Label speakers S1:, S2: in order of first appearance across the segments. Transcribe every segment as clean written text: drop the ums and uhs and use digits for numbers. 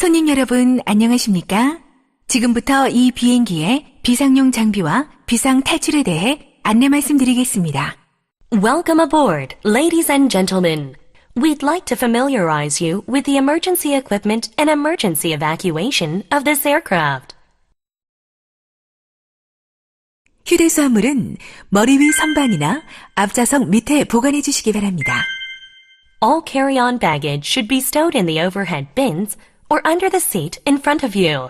S1: 손님 여러분, 안녕하십니까? 지금부터 이 비행기의 비상용 장비와 비상 탈출에 대해 안내 말씀드리겠습니다.
S2: Welcome aboard, ladies and gentlemen. We'd like to familiarize you with the emergency equipment and emergency evacuation of this aircraft.
S1: 휴대수화물은 머리 위 선반이나 앞좌석 밑에 보관해 주시기 바랍니다.
S2: All carry-on baggage should be stowed in the overhead bins or under the seat in front of you.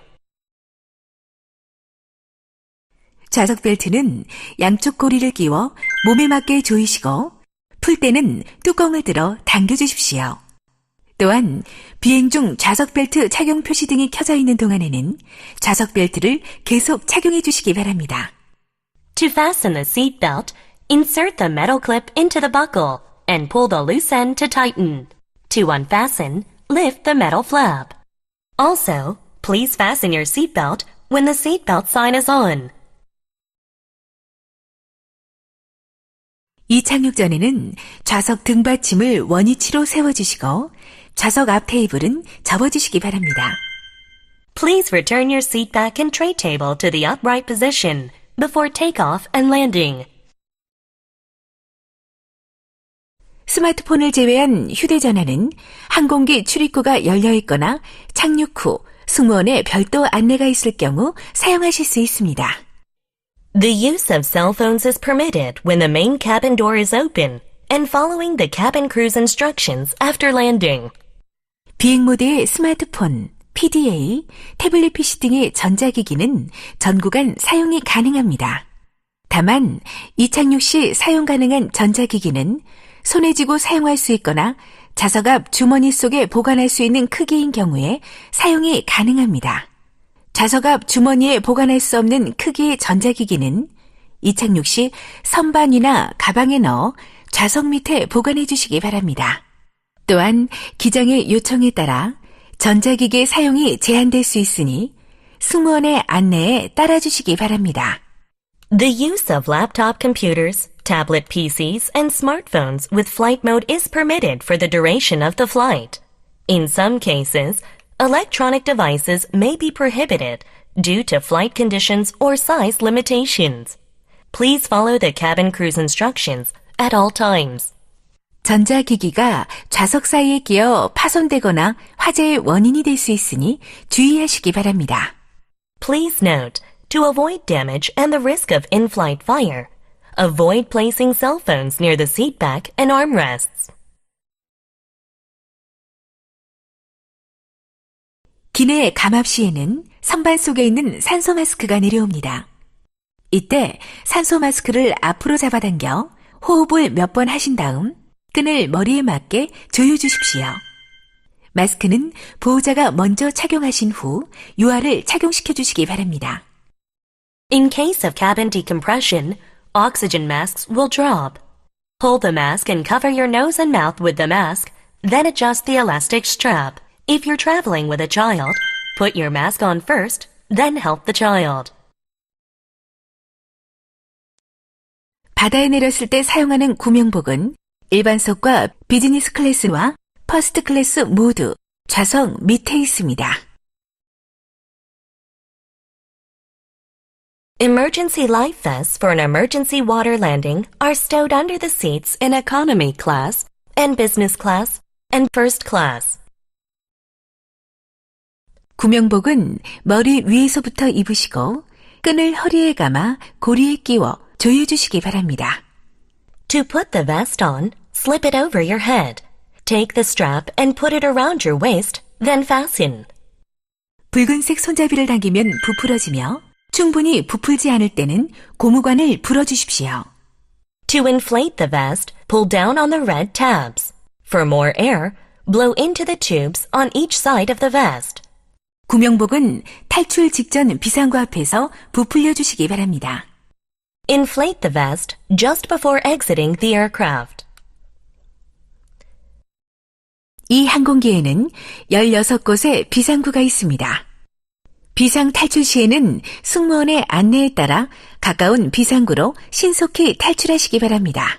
S1: 좌석 벨트는 양쪽 고리를 끼워 몸에 맞게 조이시고 풀 때는 뚜껑을 들어 당겨 주십시오. 또한 비행 중 좌석 벨트 착용 표시 등이 켜져 있는 동안에는 좌석 벨트를 계속 착용해 주시기 바랍니다.
S2: To fasten the seat belt, insert the metal clip into the buckle and pull the loose end to tighten. To unfasten, lift the metal flap. Also, please fasten your seat belt when the seat belt sign is on.
S1: 이 착륙 전에는 좌석 등받침을 원위치로 세워주시고 좌석 앞 테이블은 접어주시기 바랍니다.
S2: Please return your seat back and tray table to the upright position before takeoff and landing.
S1: 스마트폰을 제외한 휴대전화는 항공기 출입구가 열려 있거나 착륙 후 승무원의 별도 안내가 있을 경우 사용하실 수 있습니다.
S2: The use of cell phones is permitted when the main cabin door is open and following the cabin crew's instructions after landing.
S1: 비행 모드의 스마트폰, PDA, 태블릿 PC 등의 전자기기는 전 구간 사용이 가능합니다. 다만 이착륙 시 사용 가능한 전자기기는 손에 쥐고 사용할 수 있거나 좌석 앞 주머니 속에 보관할 수 있는 크기인 경우에 사용이 가능합니다. 좌석 앞 주머니에 보관할 수 없는 크기의 전자기기는 이착륙 시 선반이나 가방에 넣어 좌석 밑에 보관해 주시기 바랍니다. 또한 기장의 요청에 따라 전자기기의 사용이 제한될 수 있으니 승무원의 안내에 따라주시기 바랍니다.
S2: The use of laptop computers, tablet PCs, and smartphones with flight mode is permitted for the duration of the flight. In some cases, electronic devices may be prohibited due to flight conditions or size limitations. Please follow the cabin crew's instructions at all times.
S1: 전자기기가 좌석 사이에 끼어 파손되거나 화재의 원인이 될 수 있으니 주의하시기 바랍니다.
S2: Please note, to avoid damage and the risk of in-flight fire, avoid placing cell phones near the seat back and armrests.
S1: 기내 감압 시에는 선반 속에 있는 산소 마스크가 내려옵니다. 이때 산소 마스크를 앞으로 잡아당겨 호흡을 몇 번 하신 다음 끈을 머리에 맞게 조여주십시오. 마스크는 보호자가 먼저 착용하신 후 유아를 착용시켜 주시기 바랍니다.
S2: In case of cabin decompression, oxygen masks will drop. Pull the mask and cover your nose and mouth with the mask, then adjust the elastic strap. If you're traveling with a child, put your mask on first, then help the child.
S1: 바다에 내렸을 때 사용하는 구명복은 일반석과 비즈니스 클래스와 퍼스트 클래스 모두 좌석 밑에 있습니다.
S2: Emergency life vests for an emergency water landing are stowed under the seats in economy class and business class and first class.
S1: 구명복은 머리 위에서부터 입으시고 끈을 허리에 감아 고리에 끼워 조여주시기 바랍니다.
S2: To put the vest on, slip it over your head. Take the strap and put it around your waist, then fasten.
S1: 붉은색 손잡이를 당기면 부풀어지며 충분히 부풀지 않을 때는 고무관을 불어주십시오.
S2: To inflate the vest, pull down on the red tabs. For more air, blow into the tubes on each side of the vest.
S1: 구명복은 탈출 직전 비상구 앞에서 부풀려 주시기 바랍니다.
S2: Inflate the vest just before exiting the aircraft.
S1: 이 항공기에는 16곳의 비상구가 있습니다. 비상 탈출 시에는 승무원의 안내에 따라 가까운 비상구로 신속히 탈출하시기 바랍니다.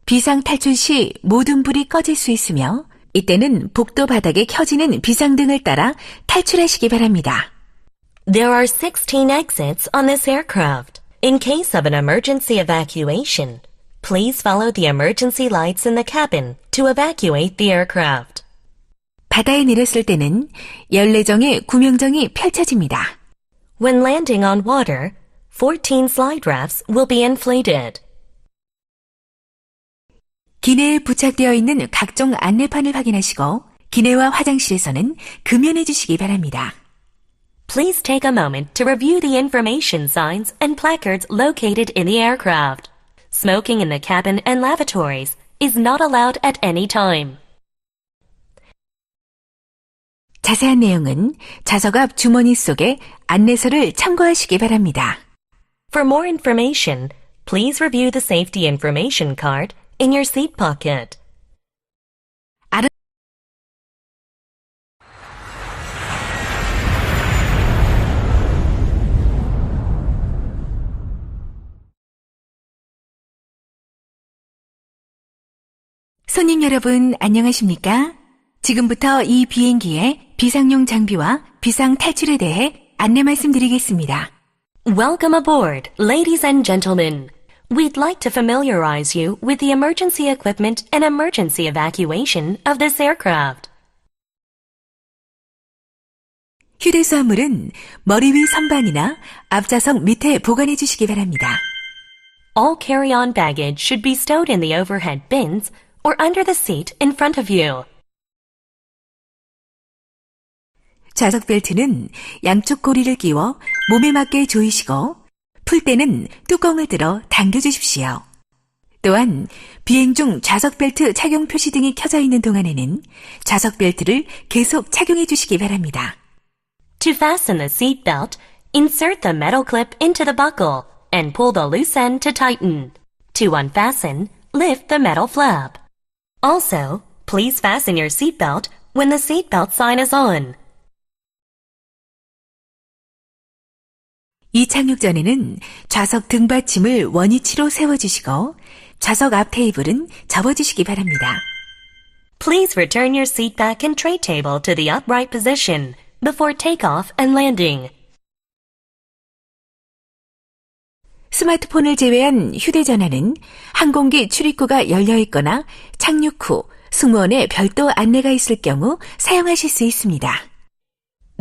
S1: 비상 탈출 시 모든 불이 꺼질 수 있으며 이때는 복도 바닥에 켜지는 비상등을 따라 탈출하시기 바랍니다.
S2: There are 16 exits on this aircraft. In case of an emergency evacuation, please follow the emergency lights in the cabin to evacuate the aircraft.
S1: 바다에 내렸을 때는 14정의 구명정이 펼쳐집니다.
S2: When landing on water, 14 slide rafts will be inflated.
S1: 기내에 부착되어 있는 각종 안내판을 확인하시고 기내와 화장실에서는 금연해 주시기 바랍니다.
S2: Please take a moment to review the information signs and placards located in the aircraft. Smoking in the cabin and lavatories is not allowed at any time.
S1: 자세한 내용은 좌석 앞 주머니 속에 안내서를 참고하시기 바랍니다.
S2: For more information, please review the safety information card in your seat pocket.
S1: 손님 여러분, 안녕하십니까? 지금부터 이 비행기의 비상용 장비와 비상 탈출에 대해 안내 말씀드리겠습니다.
S2: Welcome aboard, ladies and gentlemen. We'd like to familiarize you with the emergency equipment and emergency evacuation of this aircraft.
S1: 휴대수화물은 머리 위 선반이나 앞좌석 밑에 보관해 주시기 바랍니다.
S2: All carry-on baggage should be stowed in the overhead bins or under the seat in front of you.
S1: 좌석 벨트는 양쪽 고리를 끼워 몸에 맞게 조이시고 풀 때는 뚜껑을 들어 당겨 주십시오. 또한 비행 중 좌석 벨트 착용 표시 등이 켜져 있는 동안에는 좌석 벨트를 계속 착용해 주시기 바랍니다.
S2: To fasten the seat belt, insert the metal clip into the buckle and pull the loose end to tighten. To unfasten, lift the metal flap. Also, please fasten your seat belt when the seat belt sign is on.
S1: 이 착륙 전에는 좌석 등받침을 원위치로 세워주시고 좌석 앞 테이블은 접어주시기 바랍니다.
S2: Please return your seat back and tray table to the upright position before takeoff and landing.
S1: 스마트폰을 제외한 휴대전화는 항공기 출입구가 열려 있거나 착륙 후 승무원의 별도 안내가 있을 경우 사용하실 수 있습니다.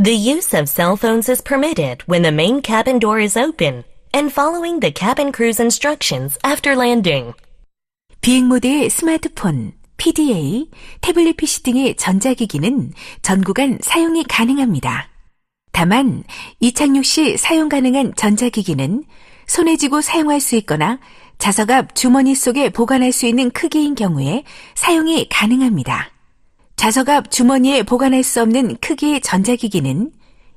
S2: The use of cell phones is permitted when the main cabin door is open and following the cabin crew's instructions after landing.
S1: 비행 모드의 스마트폰, PDA, 태블릿 PC 등의 전자기기는 전 구간 사용이 가능합니다. 다만 이착륙 시 사용 가능한 전자기기는 손에 쥐고 사용할 수 있거나 좌석 앞 주머니 속에 보관할 수 있는 크기인 경우에 사용이 가능합니다. 좌석 앞 주머니에 보관할 수 없는 크기의 전자기기는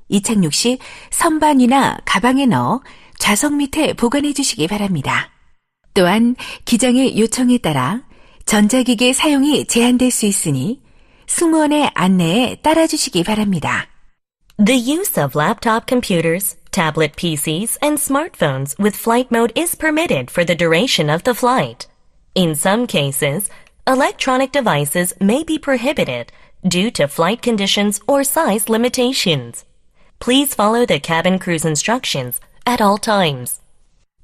S1: 이착륙 시 선반이나 가방에 넣어 좌석 밑에 보관해 주시기 바랍니다. 또한 기장의 요청에 따라 전자기기의 사용이 제한될 수 있으니 승무원의 안내에 따라주시기 바랍니다.
S2: The use of laptop computers, tablet PCs, and smartphones with flight mode is permitted for the duration of the flight. In some cases, electronic devices may be prohibited due to flight conditions or size limitations. Please follow the cabin crew's instructions at all times.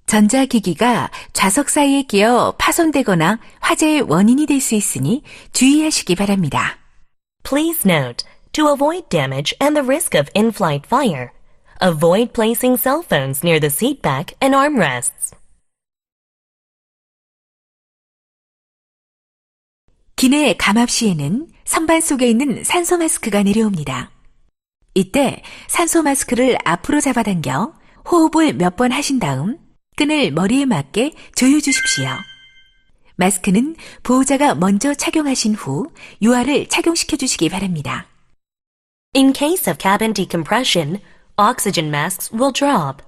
S1: 전자기기가 좌석 사이에 끼어 파손되거나 화재의 원인이 될 수 있으니 주의하시기 바랍니다.
S2: Please note, to avoid damage and the risk of in-flight fire, avoid placing cell phones near the seat back and armrests.
S1: 기내 감압 시에는 선반 속에 있는 산소 마스크가 내려옵니다. 이때 산소 마스크를 앞으로 잡아당겨 호흡을 몇 번 하신 다음 끈을 머리에 맞게 조여주십시오. 마스크는 보호자가 먼저 착용하신 후 유아를 착용시켜 주시기 바랍니다.
S2: In case of cabin decompression, oxygen masks will drop.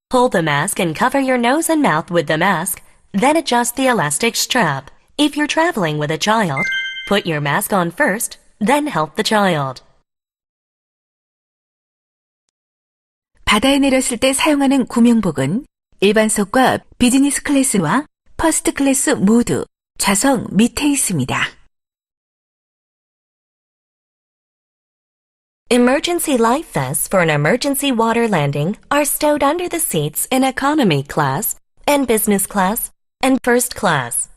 S2: Pull the mask and cover your nose and mouth with the mask, then adjust the elastic strap. If you're traveling with a child, put your mask on first, then help the child.
S1: 바다에 내렸을 때 사용하는 구명복은 일반석과 비즈니스 클래스와 퍼스트 클래스 모두 좌석 밑에 있습니다.
S2: Emergency life vests for an emergency water landing are stowed under the seats in economy class and business class and first class.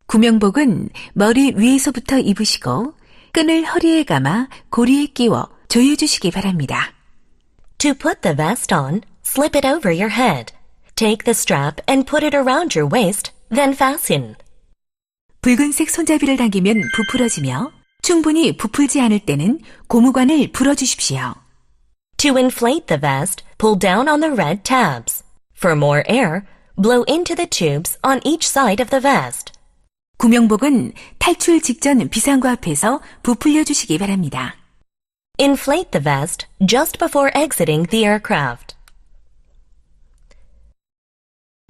S1: 구명복은 머리 위에서부터 입으시고 끈을 허리에 감아 고리에 끼워 조여주시기 바랍니다.
S2: To put the vest on, slip it over your head. Take the strap and put it around your waist, then fasten.
S1: 붉은색 손잡이를 당기면 부풀어지며 충분히 부풀지 않을 때는 고무관을 불어주십시오.
S2: To inflate the vest, pull down on the red tabs. For more air, blow into the tubes on each side of the vest.
S1: 구명복은 탈출 직전 비상구 앞에서 부풀려 주시기 바랍니다.
S2: Inflate the vest just before exiting the aircraft.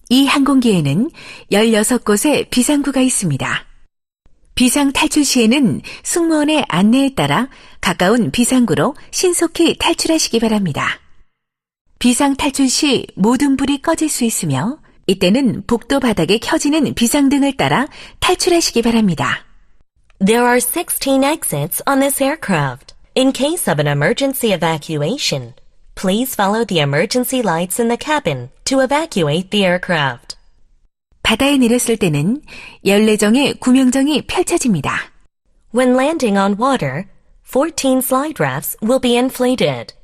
S1: 이 항공기에는 16곳의 비상구가 있습니다. 비상 탈출 시에는 승무원의 안내에 따라 가까운 비상구로 신속히 탈출하시기 바랍니다. 비상 탈출 시 모든 불이 꺼질 수 있으며 이때는 복도 바닥에 켜지는 비상등을 따라 탈출하시기 바랍니다.
S2: There are 16 exits on this aircraft. In case of an emergency evacuation, please follow the emergency lights in the cabin to evacuate the aircraft.
S1: 바다에 내렸을 때는 14정의 구명정이 펼쳐집니다.
S2: When landing on water, 14 slide rafts will be inflated.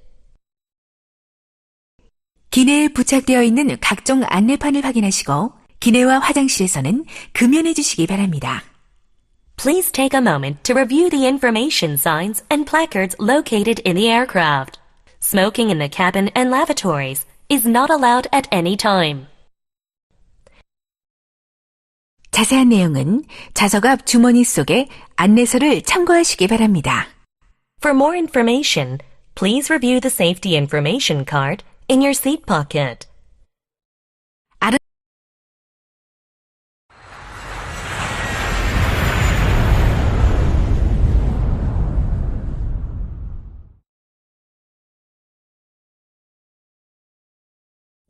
S1: 기내에 부착되어 있는 각종 안내판을 확인하시고 기내와 화장실에서는 금연해 주시기 바랍니다.
S2: Please take a moment to review the information signs and placards located in the aircraft. Smoking in the cabin and lavatories is not allowed at any time.
S1: 자세한 내용은 좌석 앞 주머니 속에 안내서를 참고하시기 바랍니다.
S2: For more information, please review the safety information card in your seat pocket.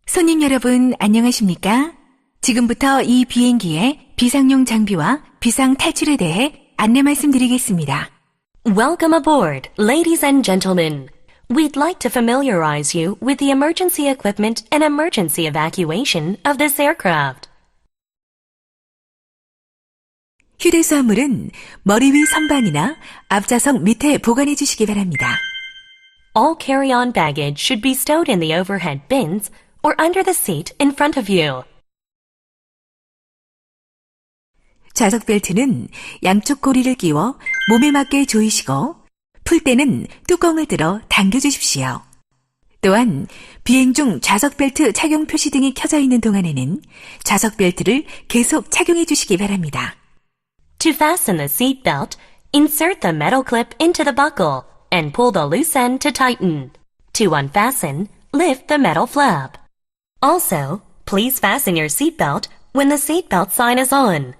S1: 손님 여러분, 안녕하십니까? 지금부터 이 비행기의 비상용 장비와 비상 탈출에 대해 안내 말씀드리겠습니다.
S2: Welcome aboard, ladies and gentlemen. We'd like to familiarize you with the emergency equipment and emergency evacuation of this aircraft.
S1: 휴대수화물은 머리 위 선반이나 앞좌석 밑에 보관해 주시기 바랍니다.
S2: All carry-on baggage should be stowed in the overhead bins or under the seat in front of you.
S1: 좌석 벨트는 양쪽 고리를 끼워 몸에 맞게 조이시고 풀 때는 뚜껑을 들어 당겨 주십시오. 또한 비행 중 좌석 벨트 착용 표시 등이 켜져 있는 동안에는 좌석 벨트를 계속 착용해 주시기 바랍니다.
S2: To fasten the seat belt, insert the metal clip into the buckle and pull the loose end to tighten. To unfasten, lift the metal flap. Also, please fasten your seatbelt when the seatbelt sign is on.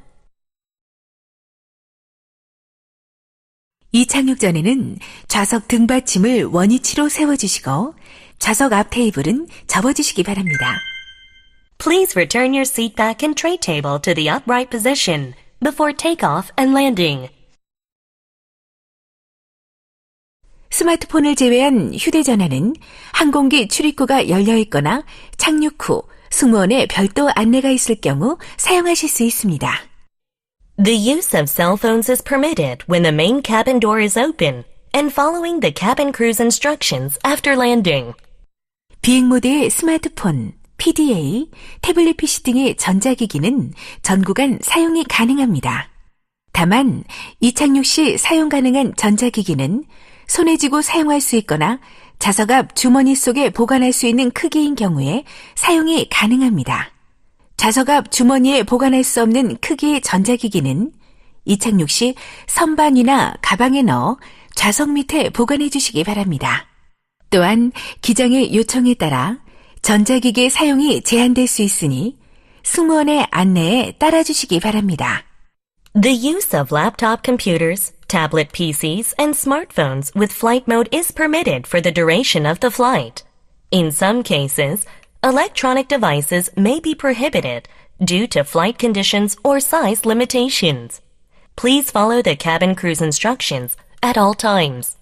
S1: 이 착륙 전에는 좌석 등받침을 원위치로 세워주시고 좌석 앞 테이블은 접어주시기 바랍니다.
S2: Please return your seat back and tray table to the upright position before takeoff and landing.
S1: 스마트폰을 제외한 휴대전화는 항공기 출입구가 열려 있거나 착륙 후 승무원의 별도 안내가 있을 경우 사용하실 수 있습니다.
S2: The use of cell phones is permitted when the main cabin door is open and following the cabin crew's instructions after landing.
S1: 비행 모드의 스마트폰, PDA, 태블릿 PC 등의 전자기기는 전 구간 사용이 가능합니다. 다만 이착륙 시 사용 가능한 전자기기는 손에 쥐고 사용할 수 있거나 좌석 앞 주머니 속에 보관할 수 있는 크기인 경우에 사용이 가능합니다. 좌석 앞 주머니에 보관할 수 없는 크기의 전자기기는 이착륙 시 선반이나 가방에 넣어 좌석 밑에 보관해 주시기 바랍니다. 또한 기장의 요청에 따라 전자기기의 사용이 제한될 수 있으니 승무원의 안내에 따라주시기 바랍니다.
S2: The use of laptop computers, tablet PCs, and smartphones with flight mode is permitted for the duration of the flight. In some cases, electronic devices may be prohibited due to flight conditions or size limitations. Please follow the cabin crew's instructions at all times.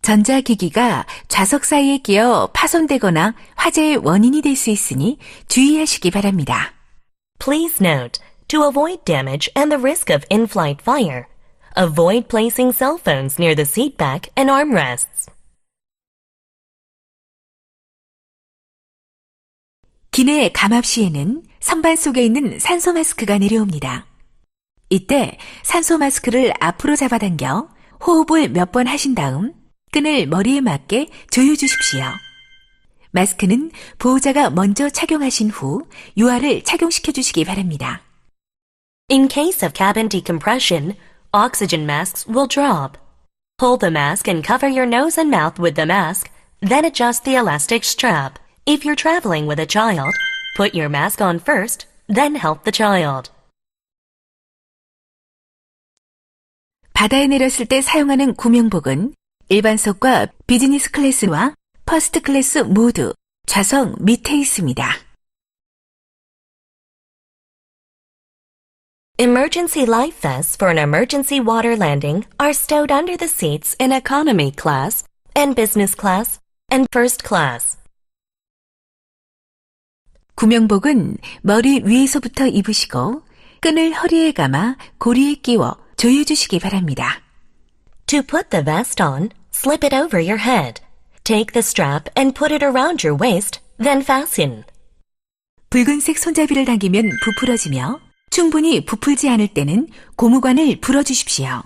S1: 전자기기가 좌석 사이에 끼어 파손되거나 화재의 원인이 될 수 있으니 주의하시기 바랍니다.
S2: Please note, to avoid damage and the risk of in-flight fire, avoid placing cell phones near the seat back and armrests.
S1: 기내 감압 시에는 선반 속에 있는 산소 마스크가 내려옵니다. 이때 산소 마스크를 앞으로 잡아당겨 호흡을 몇 번 하신 다음 끈을 머리에 맞게 조여주십시오. 마스크는 보호자가 먼저 착용하신 후 유아를 착용시켜 주시기 바랍니다.
S2: In case of cabin decompression, oxygen masks will drop. Pull the mask and cover your nose and mouth with the mask, then adjust the elastic strap. If you're traveling with a child, put your mask on first, then help the child.
S1: 바다에 내렸을 때 사용하는 구명복은 일반석과 비즈니스 클래스와 퍼스트 클래스 모두 좌석 밑에 있습니다.
S2: Emergency life vests for an emergency water landing are stowed under the seats in economy class and business class and first class.
S1: 구명복은 머리 위에서부터 입으시고 끈을 허리에 감아 고리에 끼워 조여주시기 바랍니다.
S2: To put the vest on, slip it over your head. Take the strap and put it around your waist, then fasten.
S1: 붉은색 손잡이를 당기면 부풀어지며 충분히 부풀지 않을 때는 고무관을 불어주십시오.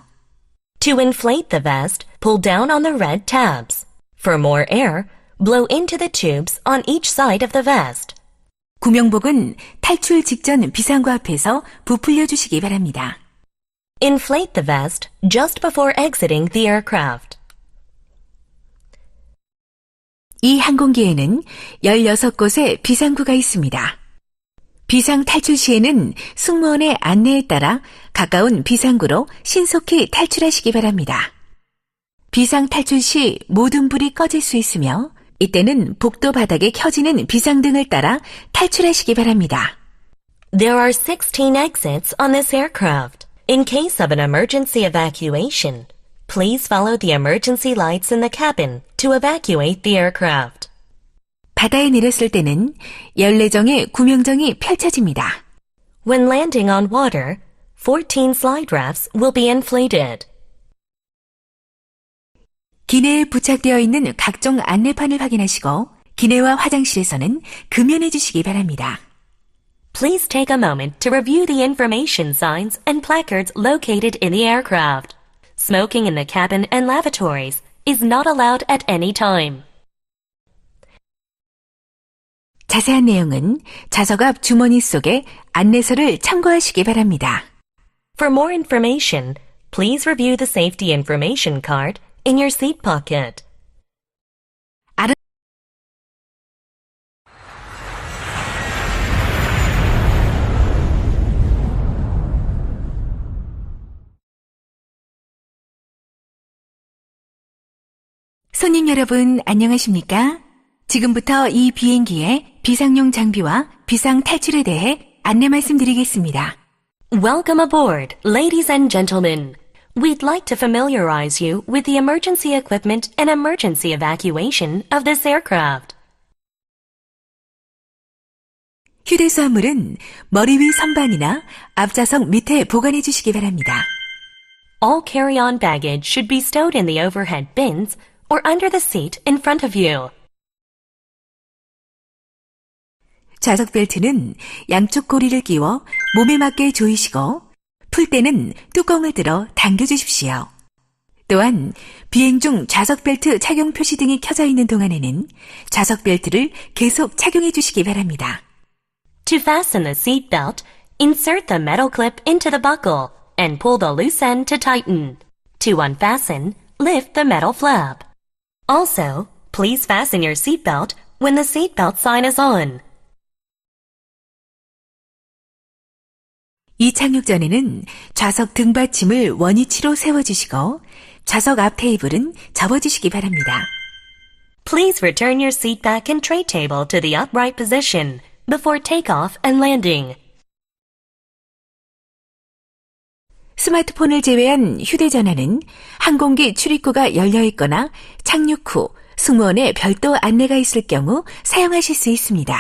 S2: To inflate the vest, pull down on the red tabs. For more air, blow into the tubes on each side of the vest.
S1: 구명복은 탈출 직전 비상구 앞에서 부풀려 주시기 바랍니다.
S2: Inflate the vest just before exiting the aircraft.
S1: 이 항공기에는 16곳의 비상구가 있습니다. 비상 탈출 시에는 승무원의 안내에 따라 가까운 비상구로 신속히 탈출하시기 바랍니다. 비상 탈출 시 모든 불이 꺼질 수 있으며 이때는 복도 바닥에 켜지는 비상등을 따라 탈출하시기 바랍니다.
S2: There are 16 exits on this aircraft. In case of an emergency evacuation, please follow the emergency lights in the cabin to evacuate the aircraft.
S1: 바다에 내렸을 때는 14정의 구명정이 펼쳐집니다.
S2: When landing on water, 14 slide rafts will be inflated.
S1: 기내에 부착되어 있는 각종 안내판을 확인하시고 기내와 화장실에서는 금연해 주시기 바랍니다.
S2: Please take a moment to review the information signs and placards located in the aircraft. Smoking in the cabin and lavatories is not allowed at any time.
S1: 자세한 내용은 좌석 앞 주머니 속에 안내서를 참고하시기 바랍니다.
S2: For more information, please review the safety information card in your seat pocket.
S1: 손님 여러분, 안녕하십니까? 지금부터 이 비행기의 비상용 장비와 비상 탈출에 대해 안내 말씀드리겠습니다.
S2: Welcome aboard, ladies and gentlemen. We'd like to familiarize you with the emergency equipment and emergency evacuation of this aircraft.
S1: 휴대수화물은 머리 위 선반이나 앞좌석 밑에 보관해 주시기 바랍니다.
S2: All carry-on baggage should be stowed in the overhead bins or under the seat in front of you.
S1: 좌석 벨트는 양쪽 고리를 끼워 몸에 맞게 조이시고 풀 때는 뚜껑을 들어 당겨 주십시오. 또한 비행 중 좌석 벨트 착용 표시등이 켜져 있는 동안에는 좌석 벨트를 계속 착용해 주시기 바랍니다.
S2: To fasten the seat belt, insert the metal clip into the buckle and pull the loose end to tighten. To unfasten, lift the metal flap. Also, please fasten your seat belt when the seat belt sign is on.
S1: 이착륙 전에는 좌석 등받침을 원위치로 세워주시고 좌석 앞 테이블은 접어주시기 바랍니다.
S2: Please return your seat back and tray table to the upright position before takeoff and landing.
S1: 스마트폰을 제외한 휴대전화는 항공기 출입구가 열려 있거나 착륙 후 승무원의 별도 안내가 있을 경우 사용하실 수 있습니다.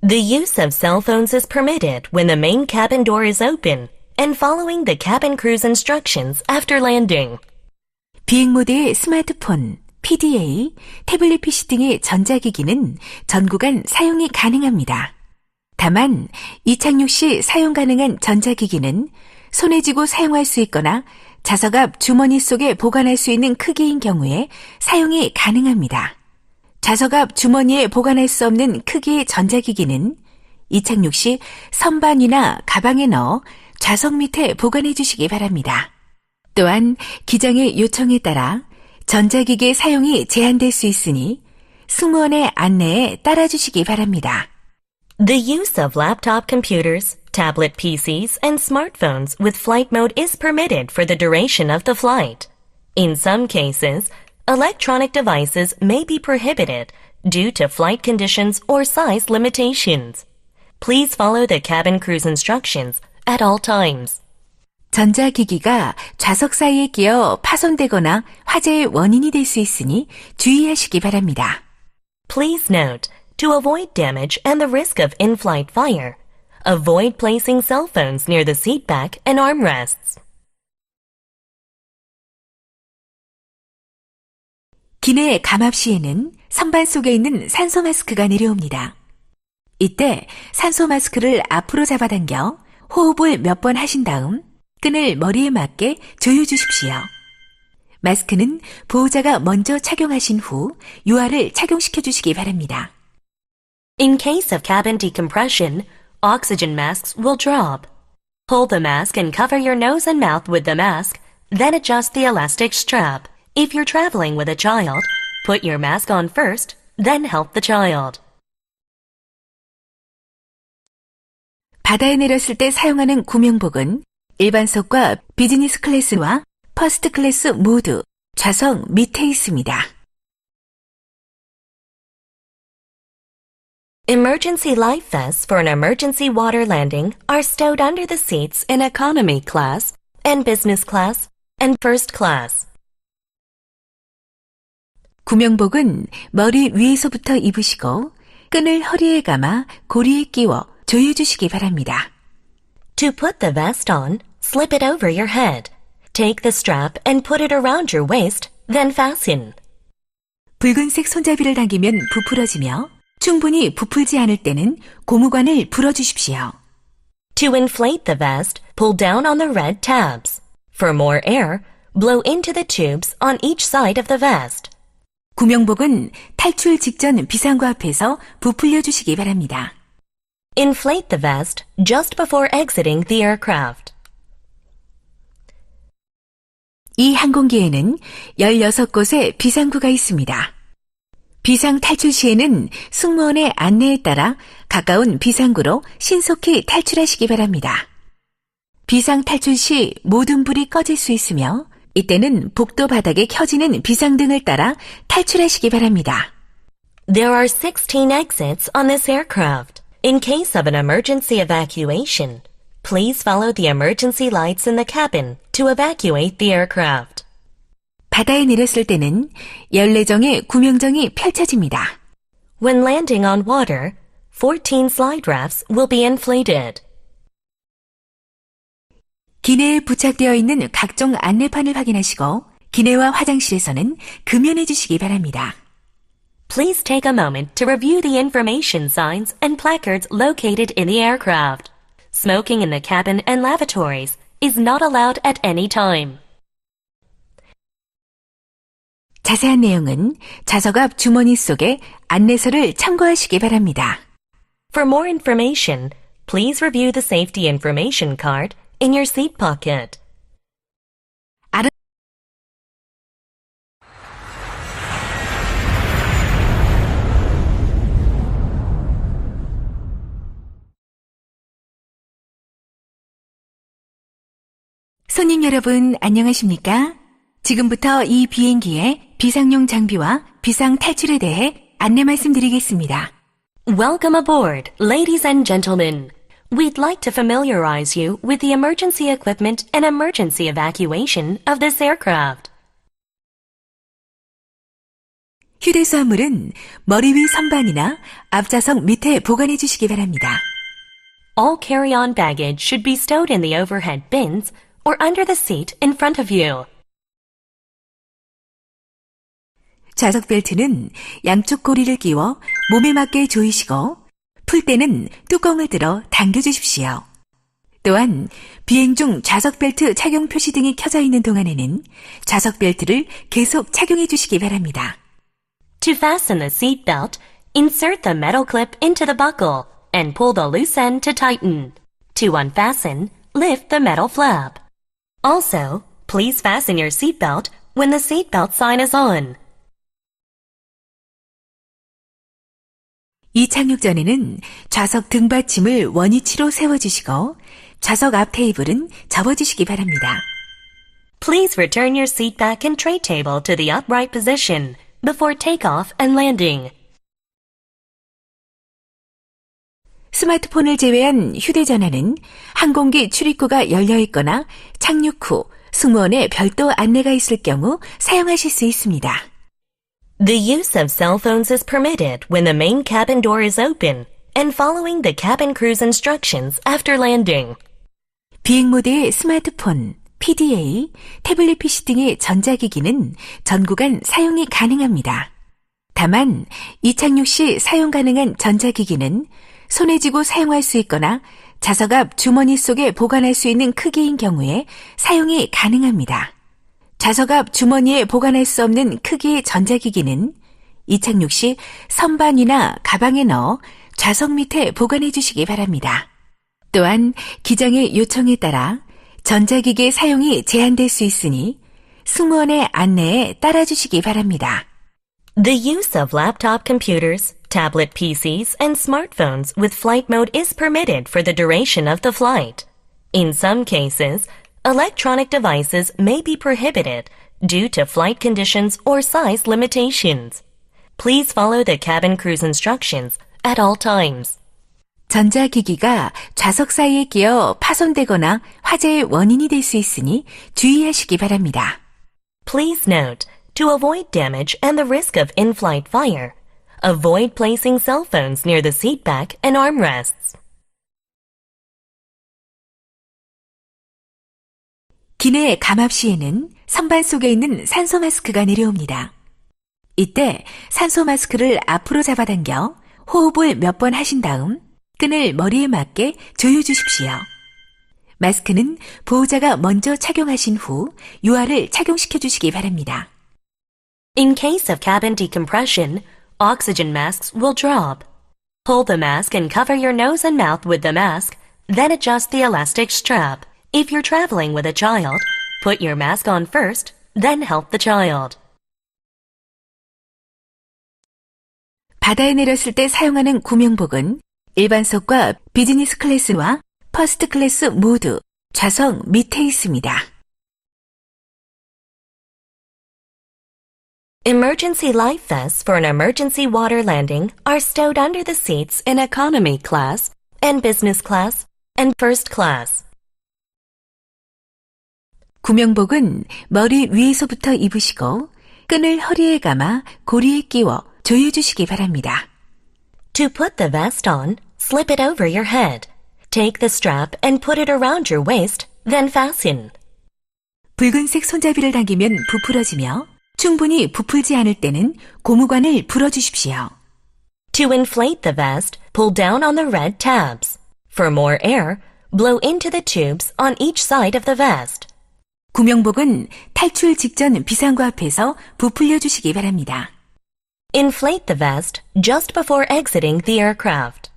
S2: The use of cell phones is permitted when the main cabin door is open and following the cabin crew's instructions after landing.
S1: 비행 모드의 스마트폰, PDA, 태블릿 PC 등의 전자기기는 전 구간 사용이 가능합니다. 다만 이착륙 시 사용 가능한 전자기기는 손에 쥐고 사용할 수 있거나 좌석 앞 주머니 속에 보관할 수 있는 크기인 경우에 사용이 가능합니다. 좌석 앞 주머니에 보관할 수 없는 크기의 전자기기는 이착륙 시 선반 위나 가방에 넣어 좌석 밑에 보관해 주시기 바랍니다. 또한 기장의 요청에 따라 전자기기의 사용이 제한될 수 있으니 승무원의 안내에 따라주시기 바랍니다.
S2: The use of laptop computers, tablet PCs, and smartphones with flight mode is permitted for the duration of the flight. In some cases, electronic devices may be prohibited due to flight conditions or size limitations. Please follow the cabin crew's instructions at all times.
S1: 전자기기가 좌석 사이에 끼어 파손되거나 화재의 원인이 될 수 있으니 주의하시기 바랍니다.
S2: Please note, to avoid damage and the risk of in-flight fire, avoid placing cell phones near the seat back and armrests.
S1: 기내 감압 시에는 선반 속에 있는 산소 마스크가 내려옵니다. 이때 산소 마스크를 앞으로 잡아당겨 호흡을 몇 번 하신 다음 끈을 머리에 맞게 조여주십시오. 마스크는 보호자가 먼저 착용하신 후 유아를 착용시켜 주시기 바랍니다.
S2: In case of cabin decompression, oxygen masks will drop. Pull the mask and cover your nose and mouth with the mask, then adjust the elastic strap. If you're traveling with a child, put your mask on first, then help the child.
S1: 바다에 내렸을 때 사용하는 구명복은 일반석과 비즈니스 클래스와 퍼스트 클래스 모두 좌석 밑에 있습니다.
S2: Emergency life vests for an emergency water landing are stowed under the seats in economy class and business class and first class.
S1: 구명복은 머리 위에서부터 입으시고 끈을 허리에 감아 고리에 끼워 조여주시기 바랍니다.
S2: To put the vest on, slip it over your head. Take the strap and put it around your waist, then fasten.
S1: 붉은색 손잡이를 당기면 부풀어지며 충분히 부풀지 않을 때는 고무관을 불어주십시오.
S2: To inflate the vest, pull down on the red tabs. For more air, blow into the tubes on each side of the vest.
S1: 구명복은 탈출 직전 비상구 앞에서 부풀려 주시기 바랍니다.
S2: Inflate the vest just before exiting the aircraft.
S1: 이 항공기에는 16곳의 비상구가 있습니다. 비상 탈출 시에는 승무원의 안내에 따라 가까운 비상구로 신속히 탈출하시기 바랍니다. 비상 탈출 시 모든 불이 꺼질 수 있으며 이때는 복도 바닥에 켜지는 비상등을 따라 탈출하시기 바랍니다.
S2: There are 16 exits on this aircraft. In case of an emergency evacuation, please follow the emergency lights in the cabin to evacuate the aircraft.
S1: 바다에 내렸을 때는 14정의 구명정이 펼쳐집니다.
S2: When landing on water, 14 slide rafts will be inflated.
S1: 기내에 부착되어 있는 각종 안내판을 확인하시고 기내와 화장실에서는 금연해 주시기 바랍니다.
S2: Please take a moment to review the information signs and placards located in the aircraft. Smoking in the cabin and lavatories is not allowed at any time.
S1: 자세한 내용은 좌석 앞 주머니 속에 안내서를 참고하시기 바랍니다.
S2: For more information, please review the safety information card in your seat pocket.
S1: 손님 여러분, 안녕하십니까? 지금부터 이 비행기의 비상용 장비와 비상 탈출에 대해 안내 말씀드리겠습니다.
S2: Welcome aboard, ladies and gentlemen. we'd like to familiarize you with the emergency equipment and emergency evacuation of this aircraft.
S1: 휴대수화물은 머리 위 선반이나 앞좌석 밑에 보관해 주시기 바랍니다.
S2: All carry-on baggage should be stowed in the overhead bins or under the seat in front of you.
S1: 좌석 벨트는 양쪽 고리를 끼워 몸에 맞게 조이시고 풀 때는 뚜껑을 들어 당겨 주십시오. 또한 비행 중 좌석 벨트 착용 표시 등이 켜져 있는 동안에는 좌석 벨트를 계속 착용해 주시기 바랍니다.
S2: To fasten the seat belt, insert the metal clip into the buckle and pull the loose end to tighten. To unfasten, lift the metal flap. Also, please fasten your seat belt when the seat belt sign is on.
S1: 이 착륙 전에는 좌석 등받침을 원위치로 세워주시고 좌석 앞 테이블은 접어주시기 바랍니다.
S2: Please return your seat back and tray table to the upright position before takeoff and landing.
S1: 스마트폰을 제외한 휴대전화는 항공기 출입구가 열려 있거나 착륙 후 승무원의 별도 안내가 있을 경우 사용하실 수 있습니다.
S2: The use of cell phones is permitted when the main cabin door is open and following the cabin crew's instructions after landing.
S1: 비행 모드의 스마트폰, PDA, 태블릿 PC 등의 전자기기는 전 구간 사용이 가능합니다. 다만 이착륙 시 사용 가능한 전자기기는 손에 쥐고 사용할 수 있거나 좌석 앞 주머니 속에 보관할 수 있는 크기인 경우에 사용이 가능합니다. 좌석 앞 주머니에 보관할 수 없는 크기의 전자기기는 이착륙 시 선반이나 가방에 넣어 좌석 밑에 보관해 주시기 바랍니다. 또한 기장의 요청에 따라 전자기기의 사용이 제한될 수 있으니 승무원의 안내에 따라주시기 바랍니다.
S2: The use of laptop computers, tablet PCs, and smartphones with flight mode is permitted for the duration of the flight. In some cases, electronic devices may be prohibited due to flight conditions or size limitations. Please follow the cabin crew's instructions at all times.
S1: 전자기기가 좌석 사이에 끼어 파손되거나 화재의 원인이 될 수 있으니 주의하시기 바랍니다.
S2: Please note, to avoid damage and the risk of in-flight fire, avoid placing cell phones near the seat back and armrests.
S1: 기내 감압 시에는 선반 속에 있는 산소 마스크가 내려옵니다. 이때 산소 마스크를 앞으로 잡아당겨 호흡을 몇 번 하신 다음 끈을 머리에 맞게 조여주십시오. 마스크는 보호자가 먼저 착용하신 후 유아를 착용시켜 주시기 바랍니다.
S2: In case of cabin decompression, oxygen masks will drop. Pull the mask and cover your nose and mouth with the mask, then adjust the elastic strap. If you're traveling with a child, put your mask on first, then help the child.
S1: 바다에 내렸을 때 사용하는 구명복은 일반석과 비즈니스 클래스와 퍼스트 클래스 모두 좌석 밑에 있습니다.
S2: Emergency life vests for an emergency water landing are stowed under the seats in economy class and business class and first class.
S1: 구명복은 머리 위에서부터 입으시고 끈을 허리에 감아 고리에 끼워 조여주시기 바랍니다.
S2: To put the vest on, slip it over your head. Take the strap and put it around your waist, then fasten.
S1: 붉은색 손잡이를 당기면 부풀어지며 충분히 부풀지 않을 때는 고무관을 불어주십시오.
S2: To inflate the vest, pull down on the red tabs. For more air, blow into the tubes on each side of the vest.
S1: 구명복은 탈출 직전 비상구 앞에서 부풀려 주시기 바랍니다.
S2: Inflate the vest just before exiting the aircraft.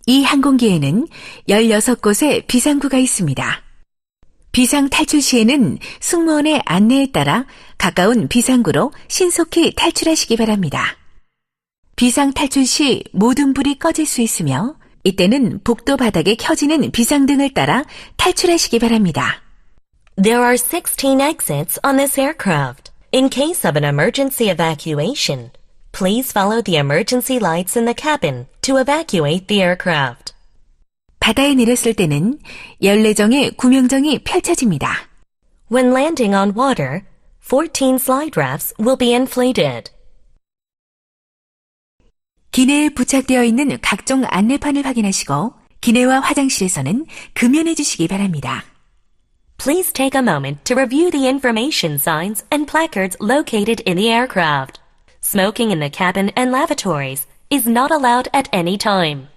S1: 이 항공기에는 16곳의 비상구가 있습니다. 비상 탈출 시에는 승무원의 안내에 따라 가까운 비상구로 신속히 탈출하시기 바랍니다. 비상 탈출 시 모든 불이 꺼질 수 있으며 이때는 복도 바닥에 켜지는 비상등을 따라 탈출하시기 바랍니다.
S2: There are 16 exits on this aircraft. In case of an emergency evacuation, Please follow the emergency lights in the cabin to evacuate the aircraft.
S1: 바다에 내렸을 때는 14정의 구명정이 펼쳐집니다.
S2: When landing on water, 14 slide rafts will be inflated.
S1: 기내에 부착되어 있는 각종 안내판을 확인하시고 기내와 화장실에서는 금연해 주시기 바랍니다.
S2: Please take a moment to review the information signs and placards located in the aircraft. Smoking in the cabin and lavatories is not allowed at any time.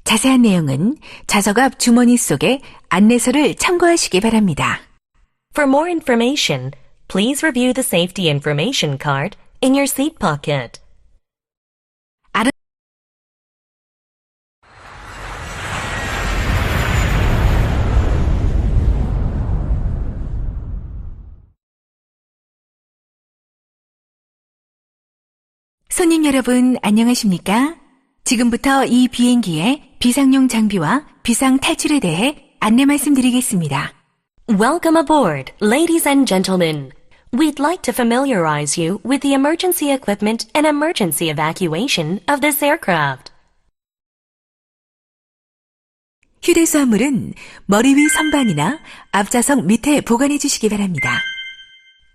S1: 자세한 내용은 좌석 앞 주머니 속에 안내서를 참고하시기 바랍니다.
S2: For more information, please review the safety information card in your seat pocket.
S1: 손님 여러분, 안녕하십니까? 지금부터 이 비행기의 비상용 장비와 비상 탈출에 대해 안내 말씀드리겠습니다.
S2: Welcome aboard, ladies and gentlemen. We'd like to familiarize you with the emergency equipment and emergency evacuation of this aircraft.
S1: 휴대수화물은 머리 위 선반이나 앞좌석 밑에 보관해 주시기 바랍니다.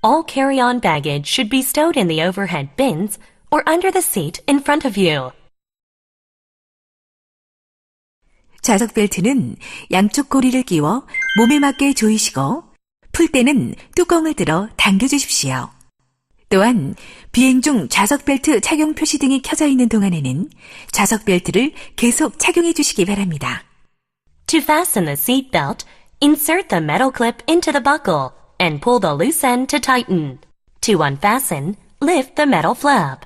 S2: All carry-on baggage should be stowed in the overhead bins or under the seat in front of you.
S1: 좌석 벨트는 양쪽 고리를 끼워 몸에 맞게 조이시고 풀 때는 뚜껑을 들어 당겨 주십시오. 또한 비행 중 좌석 벨트 착용 표시 등이 켜져 있는 동안에는 좌석 벨트를 계속 착용해 주시기 바랍니다.
S2: To fasten the seat belt, insert the metal clip into the buckle and pull the loose end to tighten. To unfasten, lift the metal flap.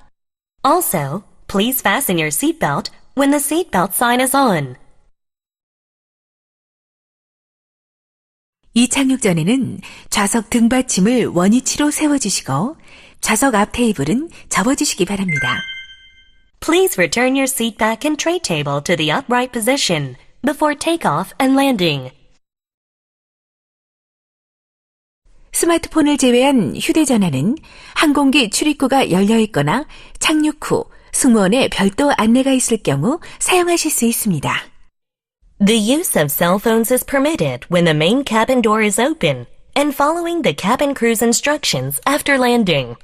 S2: Also, please fasten your seat belt when the seat belt sign is on.
S1: 이착륙 전에는 좌석 등받침을 원위치로 세워주시고 좌석 앞 테이블은 접어주시기 바랍니다.
S2: Please return your seat back and tray table to the upright position before takeoff and landing.
S1: 스마트폰을 제외한 휴대전화는 항공기 출입구가 열려 있거나 착륙 후 승무원의 별도 안내가 있을 경우 사용하실 수 있습니다.
S2: The use of cell phones is permitted when the main cabin door is open and following the cabin crew's instructions after landing.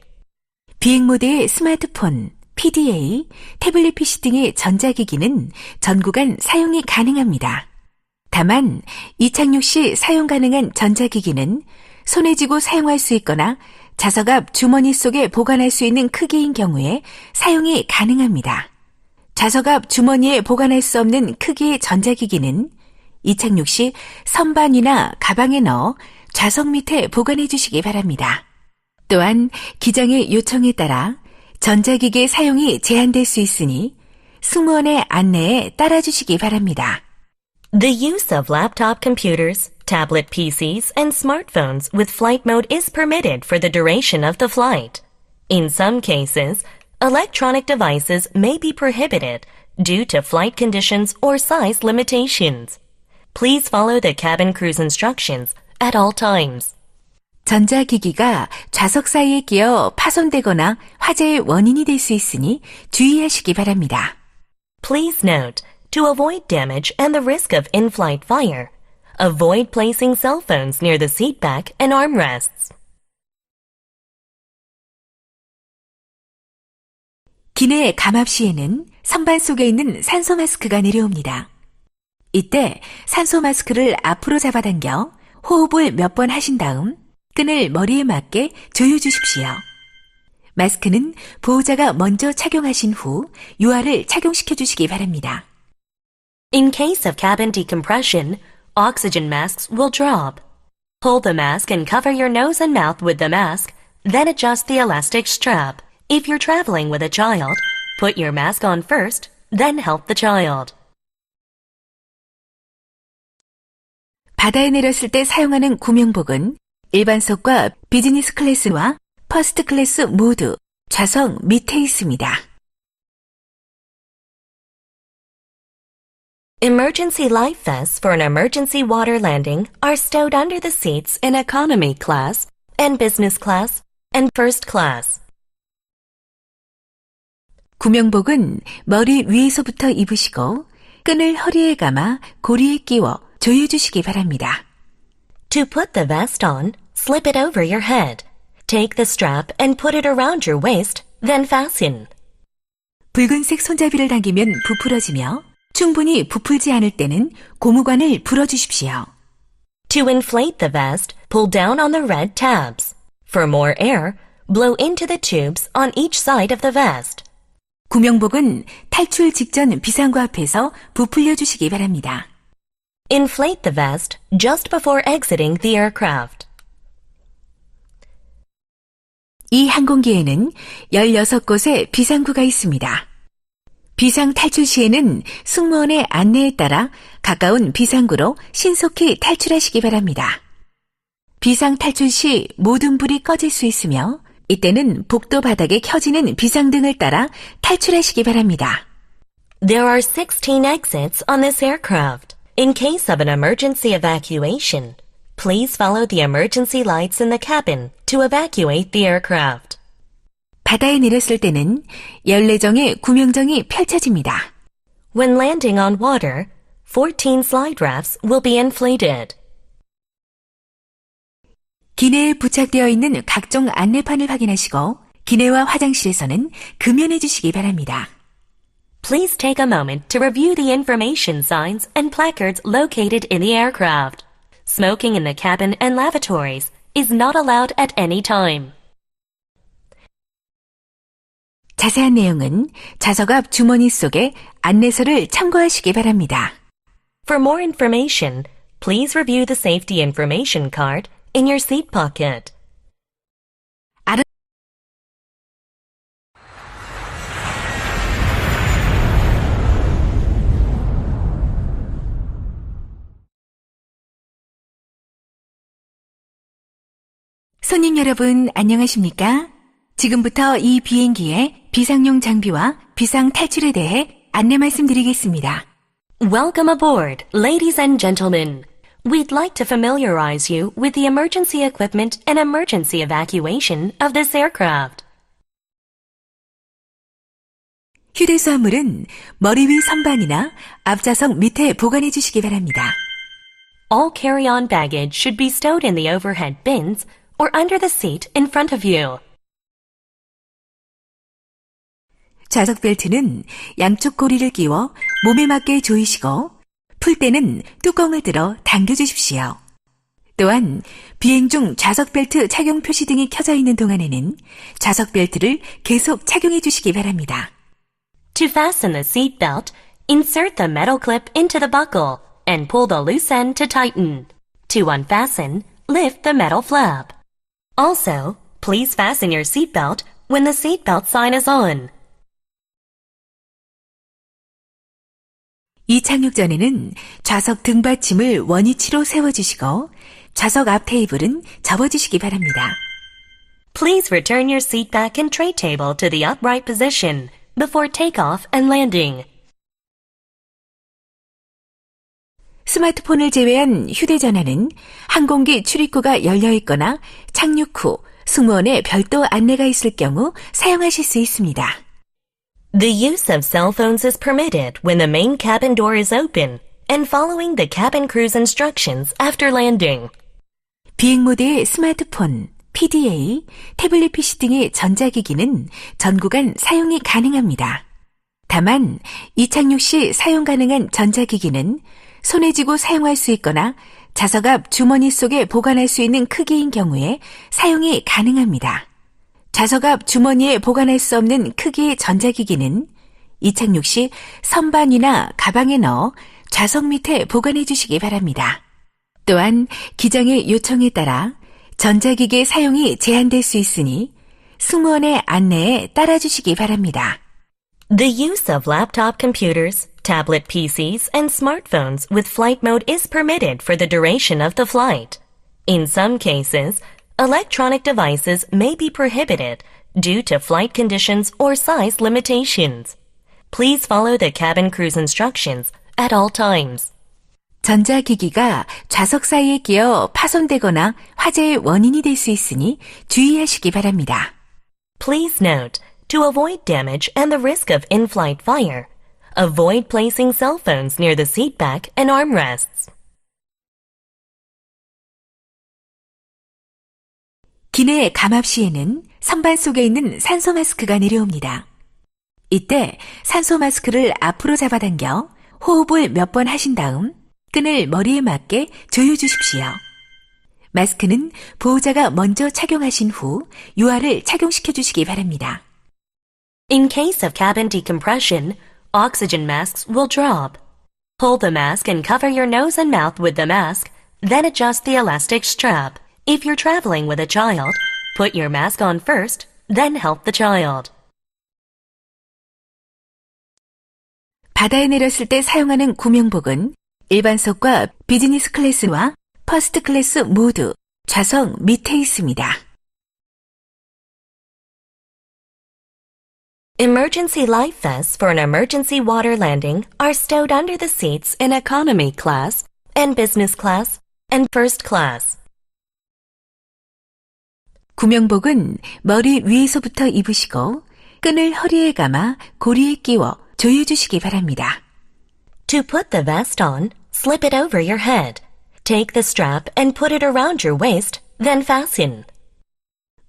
S1: 비행 모드의 스마트폰, PDA, 태블릿 PC 등의 전자기기는 전 구간 사용이 가능합니다. 다만 이착륙 시 사용 가능한 전자기기는 손에 쥐고 사용할 수 있거나 좌석 앞 주머니 속에 보관할 수 있는 크기인 경우에 사용이 가능합니다. 좌석 앞 주머니에 보관할 수 없는 크기의 전자기기는 이착륙 시 선반이나 가방에 넣어 좌석 밑에 보관해 주시기 바랍니다. 또한 기장의 요청에 따라 전자기기의 사용이 제한될 수 있으니 승무원의 안내에 따라주시기 바랍니다.
S2: The use of laptop computers, tablet PCs, and smartphones with flight mode is permitted for the duration of the flight. In some cases, electronic devices may be prohibited due to flight conditions or size limitations. Please follow the cabin crew's instructions at all times.
S1: 전자기기가 좌석 사이에 끼어 파손되거나 화재의 원인이 될 수 있으니 주의하시기 바랍니다.
S2: Please note, to avoid damage and the risk of in-flight fire, avoid placing cell phones near the seat back and armrests.
S1: 기내 감압 시에는 선반 속에 있는 산소 마스크가 내려옵니다. 이때 산소 마스크를 앞으로 잡아당겨 호흡을 몇 번 하신 다음 끈을 머리에 맞게 조여주십시오. 마스크는 보호자가 먼저 착용하신 후 유아를 착용시켜 주시기 바랍니다.
S2: In case of cabin decompression, oxygen masks will drop. Pull the mask and cover your nose and mouth with the mask, then adjust the elastic strap. If you're traveling with a child, put your mask on first, then help the child.
S1: 바다에 내렸을 때 사용하는 구명복은 일반석과 비즈니스 클래스와 퍼스트 클래스 모두 좌석 밑에 있습니다.
S2: Emergency life vests for an emergency water landing are stowed under the seats in economy class and business class and first class.
S1: 구명복은 머리 위에서부터 입으시고 끈을 허리에 감아 고리에 끼워 조여주시기 바랍니다.
S2: To put the vest on, slip it over your head. Take the strap and put it around your waist, then fasten.
S1: 붉은색 손잡이를 당기면 부풀어지며 충분히 부풀지 않을 때는 고무관을 불어주십시오.
S2: To inflate the vest, pull down on the red tabs. For more air, blow into the tubes on each side of the vest.
S1: 구명복은 탈출 직전 비상구 앞에서 부풀려 주시기 바랍니다.
S2: Inflate the vest just before exiting the aircraft.
S1: 이 항공기에는 16곳의 비상구가 있습니다. 비상 탈출 시에는 승무원의 안내에 따라 가까운 비상구로 신속히 탈출하시기 바랍니다. 비상 탈출 시 모든 불이 꺼질 수 있으며 이때는 복도 바닥에 켜지는 비상등을 따라 탈출하시기 바랍니다.
S2: There are 16 exits on this aircraft. In case of an emergency evacuation, please follow the emergency lights in the cabin to evacuate the aircraft.
S1: 바다에 내렸을 때는 14정의 구명정이 펼쳐집니다.
S2: When landing on water, 14 slide rafts will be inflated.
S1: 기내에 부착되어 있는 각종 안내판을 확인하시고 기내와 화장실에서는 금연해 주시기 바랍니다.
S2: Please take a moment to review the information signs and placards located in the aircraft. Smoking in the cabin and lavatories is not allowed at any time.
S1: 자세한 내용은 좌석 앞 주머니 속에 안내서를 참고하시기 바랍니다.
S2: For more information, please review the safety information card in your seat pocket.
S1: 손님 여러분, 안녕하십니까? 지금부터 이 비행기의 비상용 장비와 비상 탈출에 대해 안내 말씀드리겠습니다.
S2: Welcome aboard, ladies and gentlemen. We'd like to familiarize you with the emergency equipment and emergency evacuation of this aircraft.
S1: 휴대수화물은 머리 위 선반이나 앞좌석 밑에 보관해 주시기 바랍니다.
S2: All carry-on baggage should be stowed in the overhead bins or under the seat in front of you.
S1: 좌석 벨트는 양쪽 고리를 끼워 몸에 맞게 조이시고 풀 때는 뚜껑을 들어 당겨 주십시오. 또한 비행 중 좌석 벨트 착용 표시 등이 켜져 있는 동안에는 좌석 벨트를 계속 착용해 주시기 바랍니다.
S2: To fasten the seat belt, insert the metal clip into the buckle and pull the loose end to tighten. To unfasten, lift the metal flap. Also, please fasten your seat belt when the seat belt sign is on.
S1: 이 착륙 전에는 좌석 등받침을 원위치로 세워주시고 좌석 앞 테이블은 접어주시기 바랍니다.
S2: Please return your seat back and tray table to the upright position before takeoff and landing.
S1: 스마트폰을 제외한 휴대전화는 항공기 출입구가 열려 있거나 착륙 후 승무원의 별도 안내가 있을 경우 사용하실 수 있습니다.
S2: The use of cell phones is permitted when the main cabin door is open and following the cabin crew's instructions after landing.
S1: 비행 모드의 스마트폰, PDA, 태블릿 PC 등의 전자기기는 전 구간 사용이 가능합니다. 다만 이착륙 시 사용 가능한 전자기기는 손에 쥐고 사용할 수 있거나 좌석 앞 주머니 속에 보관할 수 있는 크기인 경우에 사용이 가능합니다. 좌석 앞 주머니에 보관할 수 없는 크기의 전자기기는 이착륙 시 선반이나 가방에 넣어 좌석 밑에 보관해 주시기 바랍니다. 또한 기장의 요청에 따라 전자기기의 사용이 제한될 수 있으니 승무원의 안내에 따라주시기 바랍니다.
S2: The use of laptop computers, tablet PCs, and smartphones with flight mode is permitted for the duration of the flight. In some cases, electronic devices may be prohibited due to flight conditions or size limitations. Please follow the cabin crew's instructions at all times.
S1: 전자기기가 좌석 사이에 끼어 파손되거나 화재의 원인이 될 수 있으니 주의하시기 바랍니다.
S2: Please note, to avoid damage and the risk of in-flight fire, avoid placing cell phones near the seat back and armrests.
S1: 기내 감압 시에는 선반 속에 있는 산소 마스크가 내려옵니다. 이때 산소 마스크를 앞으로 잡아당겨 호흡을 몇 번 하신 다음 끈을 머리에 맞게 조여주십시오. 마스크는 보호자가 먼저 착용하신 후 유아를 착용시켜 주시기 바랍니다.
S2: In case of cabin decompression, oxygen masks will drop. Hold the mask and cover your nose and mouth with the mask, then adjust the elastic strap. If you're traveling with a child, put your mask on first, then help the child.
S1: 바다에 내렸을 때 사용하는 구명복은 일반석과 비즈니스 클래스와 퍼스트 클래스 모두 좌석 밑에 있습니다.
S2: Emergency life vests for an emergency water landing are stowed under the seats in economy class and business class and first class.
S1: 구명복은 머리 위에서부터 입으시고 끈을 허리에 감아 고리에 끼워 조여주시기 바랍니다.
S2: To put the vest on, slip it over your head. Take the strap and put it around your waist, then fasten.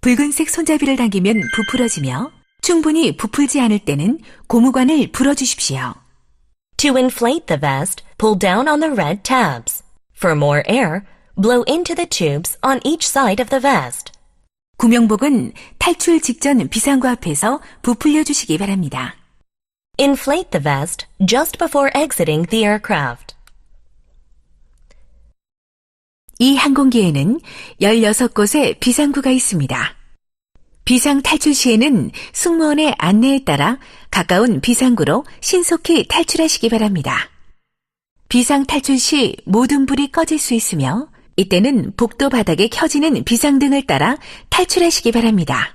S1: 붉은색 손잡이를 당기면 부풀어지며 충분히 부풀지 않을 때는 고무관을 불어주십시오.
S2: To inflate the vest, pull down on the red tabs. For more air, blow into the tubes on each side of the vest.
S1: 구명복은 탈출 직전 비상구 앞에서 부풀려 주시기 바랍니다.
S2: Inflate the vest just before exiting the aircraft.
S1: 이 항공기에는 16곳의 비상구가 있습니다. 비상 탈출 시에는 승무원의 안내에 따라 가까운 비상구로 신속히 탈출하시기 바랍니다. 비상 탈출 시 모든 불이 꺼질 수 있으며 이때는 복도 바닥에 켜지는 비상등을 따라 탈출하시기 바랍니다.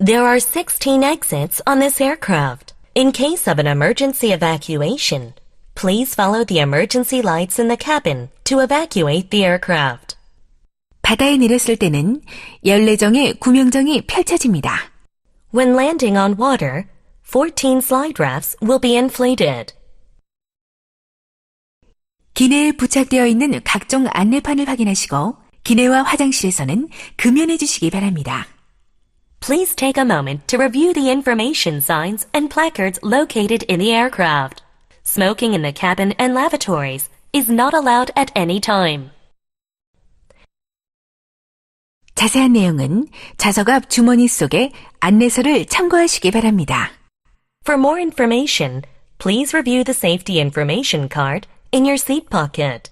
S2: There are 16 exits on this aircraft. In case of an emergency evacuation, please follow the emergency lights in the cabin to evacuate the aircraft.
S1: 바다에 내렸을 때는 14정의 구명정이 펼쳐집니다.
S2: When landing on water, 14 slide rafts will be inflated.
S1: 기내에 부착되어 있는 각종 안내판을 확인하시고 기내와 화장실에서는 금연해 주시기 바랍니다.
S2: Please take a moment to review the information signs and placards located in the aircraft. Smoking in the cabin and lavatories is not allowed at any time.
S1: 자세한 내용은 좌석 앞 주머니 속에 안내서를 참고하시기 바랍니다.
S2: For more information, please review the safety information card in your seat pocket.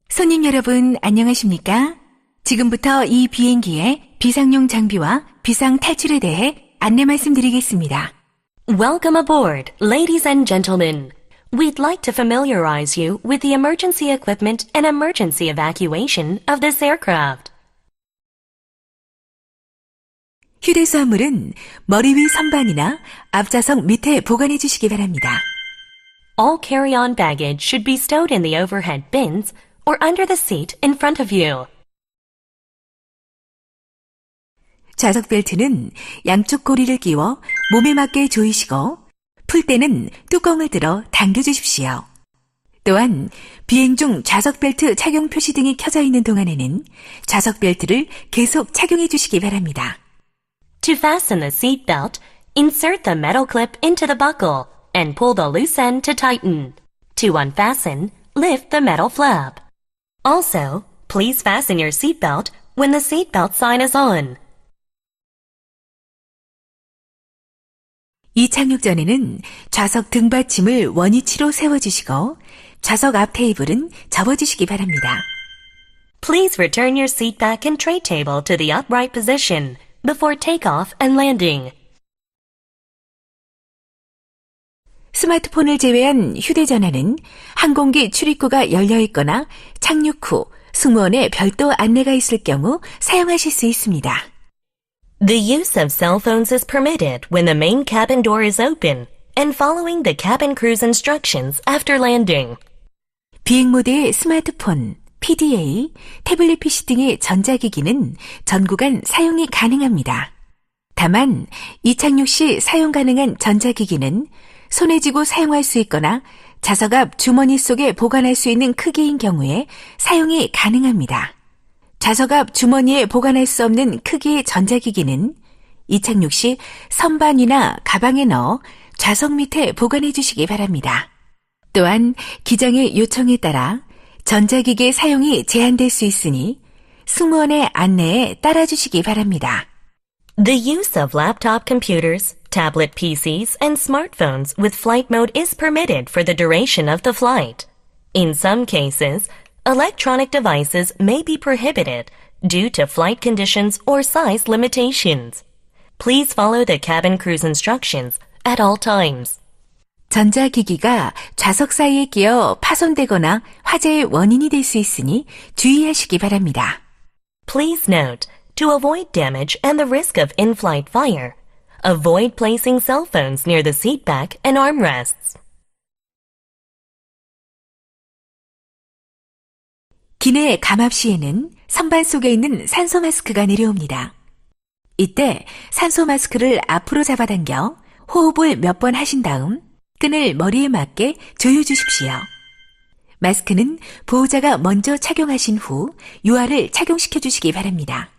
S1: 손님 여러분, 안녕하십니까? 지금부터 이 비행기의 비상용 장비와 비상 탈출에 대해 안내 말씀드리겠습니다.
S2: Welcome aboard, ladies and gentlemen. We'd like to familiarize you with the emergency equipment and emergency evacuation of this aircraft.
S1: 휴대수화물은 머리 위 선반이나 앞좌석 밑에 보관해 주시기 바랍니다.
S2: All carry-on baggage should be stowed in the overhead bins or under the seat in front of you.
S1: 좌석 벨트는 양쪽 고리를 끼워 몸에 맞게 조이시고 풀 때는 뚜껑을 들어 당겨 주십시오. 또한 비행 중 좌석 벨트 착용 표시등이 켜져 있는 동안에는 좌석 벨트를 계속 착용해 주시기 바랍니다.
S2: To fasten the seat belt, insert the metal clip into the buckle and pull the loose end to tighten. To unfasten, lift the metal flap. Also, please fasten your seat belt when the seat belt sign is on.
S1: 이착륙 전에는 좌석 등받침을 원위치로 세워주시고 좌석 앞 테이블은 접어주시기 바랍니다.
S2: Please return your seat back and tray table to the upright position before takeoff and landing.
S1: 스마트폰을 제외한 휴대전화는 항공기 출입구가 열려 있거나 착륙 후 승무원의 별도 안내가 있을 경우 사용하실 수 있습니다.
S2: The use of cell phones is permitted when the main cabin door is open and following the cabin crew's instructions after landing.
S1: 비행 모드의 스마트폰, PDA, 태블릿 PC 등의 전자기기는 전 구간 사용이 가능합니다. 다만 이착륙 시 사용 가능한 전자기기는 손에 쥐고 사용할 수 있거나 좌석 앞 주머니 속에 보관할 수 있는 크기인 경우에 사용이 가능합니다. 좌석 앞 주머니에 보관할 수 없는 크기의 전자기기는 이착륙 시 선반위나 가방에 넣어 좌석 밑에 보관해 주시기 바랍니다. 또한 기장의 요청에 따라 전자기기의 사용이 제한될 수 있으니 승무원의 안내에 따라주시기 바랍니다.
S2: The use of laptop computers, tablet PCs, and smartphones with flight mode is permitted for the duration of the flight. In some cases, electronic devices may be prohibited due to flight conditions or size limitations. Please follow the cabin crew's instructions at all times.
S1: 전자기기가 좌석 사이에 끼어 파손되거나 화재의 원인이 될 수 있으니 주의하시기 바랍니다.
S2: Please note, to avoid damage and the risk of in-flight fire, avoid placing cell phones near the seat back and armrests.
S1: 기내 감압 시에는 선반 속에 있는 산소 마스크가 내려옵니다. 이때 산소 마스크를 앞으로 잡아당겨 호흡을 몇 번 하신 다음 끈을 머리에 맞게 조여 주십시오. 마스크는 보호자가 먼저 착용하신 후 유아를 착용시켜 주시기 바랍니다.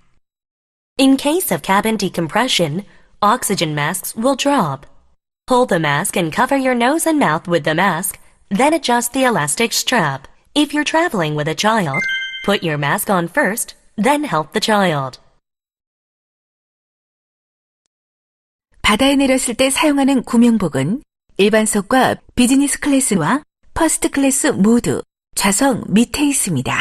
S2: In case of cabin decompression, oxygen masks will drop. Hold the mask and cover your nose and mouth with the mask, then adjust the elastic strap. If you're traveling with a child, put your mask on first, then help the child.
S1: 바다에 내렸을 때 사용하는 구명복은 일반석과 비즈니스 클래스와 퍼스트 클래스 모두 좌석 밑에 있습니다.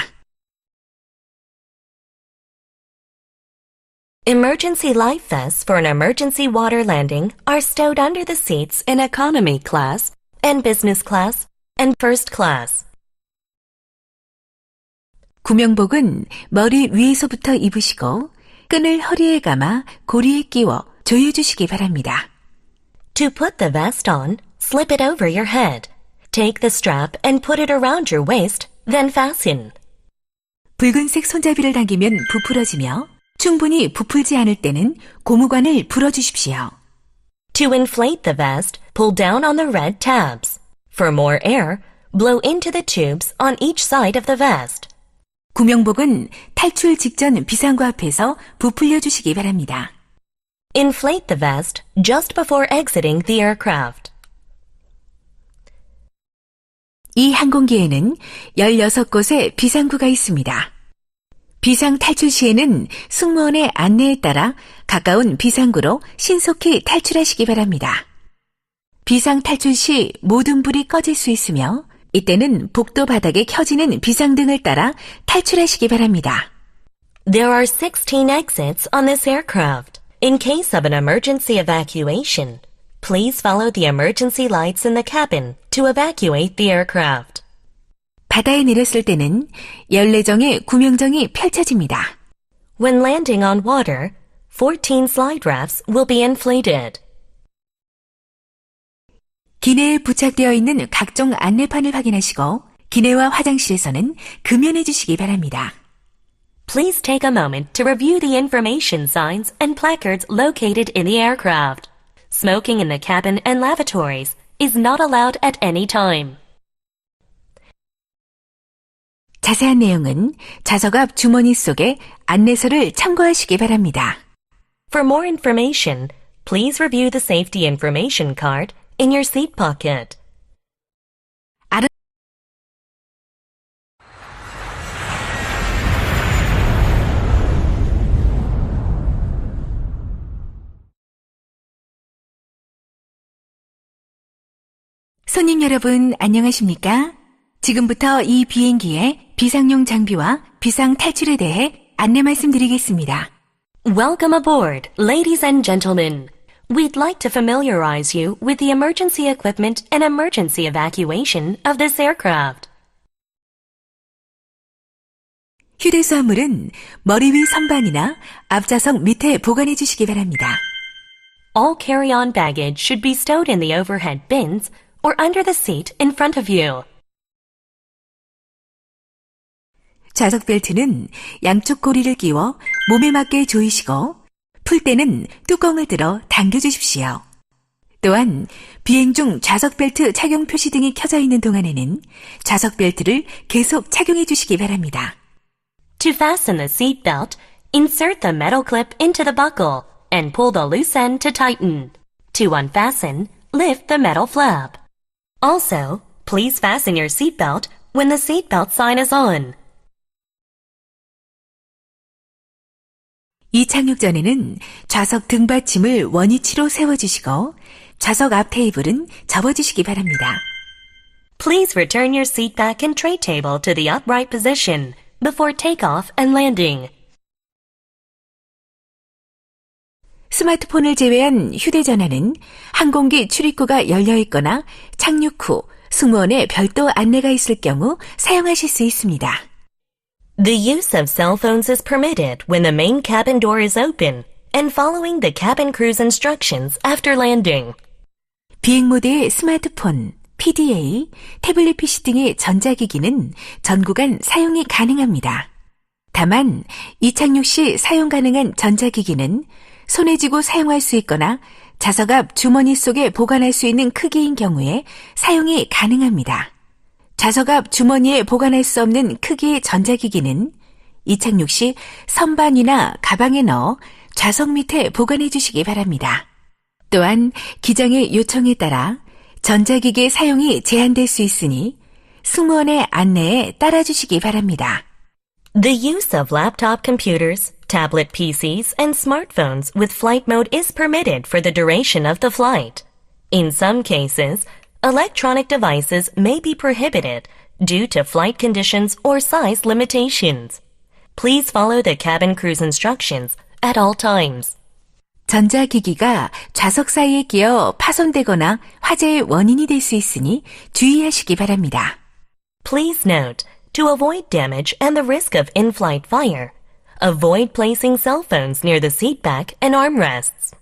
S2: Emergency life vests for an emergency water landing are stowed under the seats in economy class and business class and first class.
S1: 구명복은 머리 위에서부터 입으시고 끈을 허리에 감아 고리에 끼워 조여주시기 바랍니다.
S2: To put the vest on, slip it over your head. Take the strap and put it around your waist, then fasten.
S1: 붉은색 손잡이를 당기면 부풀어지며 충분히 부풀지 않을 때는 고무관을 풀어주십시오.
S2: To inflate the vest, pull down on the red tabs. For more air, blow into the tubes on each side of the vest.
S1: 구명복은 탈출 직전 비상구 앞에서 부풀려 주시기 바랍니다.
S2: Inflate the vest just before exiting the aircraft.
S1: 이 항공기에는 16곳의 비상구가 있습니다. 비상 탈출 시에는 승무원의 안내에 따라 가까운 비상구로 신속히 탈출하시기 바랍니다. 비상 탈출 시 모든 불이 꺼질 수 있으며 이때는 복도 바닥에 켜지는 비상등을 따라 탈출하시기 바랍니다.
S2: There are 16 exits on this aircraft. In case of an emergency evacuation, please follow the emergency lights in the cabin to evacuate the aircraft.
S1: 바다에 내렸을 때는 14정의 구명정이 펼쳐집니다.
S2: When landing on water, 14 slide rafts will be inflated.
S1: 기내에 부착되어 있는 각종 안내판을 확인하시고 기내와 화장실에서는 금연해 주시기 바랍니다.
S2: Please take a moment to review the information signs and placards located in the aircraft. Smoking in the cabin and lavatories is not allowed at any time.
S1: 자세한 내용은 좌석 앞 주머니 속에 안내서를 참고하시기 바랍니다.
S2: For more information, please review the safety information card in your seat pocket.
S1: 손님 여러분, 안녕하십니까? 지금부터 이 비행기의 비상용 장비와 비상 탈출에 대해 안내 말씀드리겠습니다.
S2: Welcome aboard, ladies and gentlemen. we'd like to familiarize you with the emergency equipment and emergency evacuation of this aircraft.
S1: 휴대수화물은 머리 위 선반이나 앞좌석 밑에 보관해 주시기 바랍니다.
S2: All carry-on baggage should be stowed in the overhead bins or under the seat in front of you.
S1: 좌석 벨트는 양쪽 고리를 끼워 몸에 맞게 조이시고 풀 때는 뚜껑을 들어 당겨 주십시오. 또한 비행 중 좌석 벨트 착용 표시 등이 켜져 있는 동안에는 좌석 벨트를 계속 착용해 주시기 바랍니다.
S2: To fasten the seat belt, insert the metal clip into the buckle and pull the loose end to tighten. To unfasten, lift the metal flap. Also, please fasten your seat belt when the seat belt sign is on.
S1: 이착륙 전에는 좌석 등받침을 원위치로 세워주시고 좌석 앞 테이블은 접어주시기 바랍니다.
S2: Please return your seat back and tray table to the upright position before takeoff and landing.
S1: 스마트폰을 제외한 휴대전화는 항공기 출입구가 열려 있거나 착륙 후 승무원의 별도 안내가 있을 경우 사용하실 수 있습니다.
S2: The use of cell phones is permitted when the main cabin door is open and following the cabin crew's instructions after landing.
S1: 비행 모드의 스마트폰, PDA, 태블릿 PC 등의 전자기기는 전 구간 사용이 가능합니다. 다만 이착륙 시 사용 가능한 전자기기는 손에 쥐고 사용할 수 있거나 좌석 앞 주머니 속에 보관할 수 있는 크기인 경우에 사용이 가능합니다. 좌석 앞 주머니에 보관할 수 없는 크기의 전자기기는 이착륙 시 선반이나 가방에 넣어 좌석 밑에 보관해 주시기 바랍니다. 또한 기장의 요청에 따라 전자기기의 사용이 제한될 수 있으니 승무원의 안내에 따라주시기 바랍니다.
S2: The use of laptop computers, tablet PCs, and smartphones with flight mode is permitted for the duration of the flight. In some cases, electronic devices may be prohibited due to flight conditions or size limitations. Please follow the cabin crew's instructions at all times.
S1: 전자기기가 좌석 사이에 끼어 파손되거나 화재의 원인이 될 수 있으니 주의하시기 바랍니다.
S2: Please note, to avoid damage and the risk of in-flight fire, avoid placing cell phones near the seat back and armrests.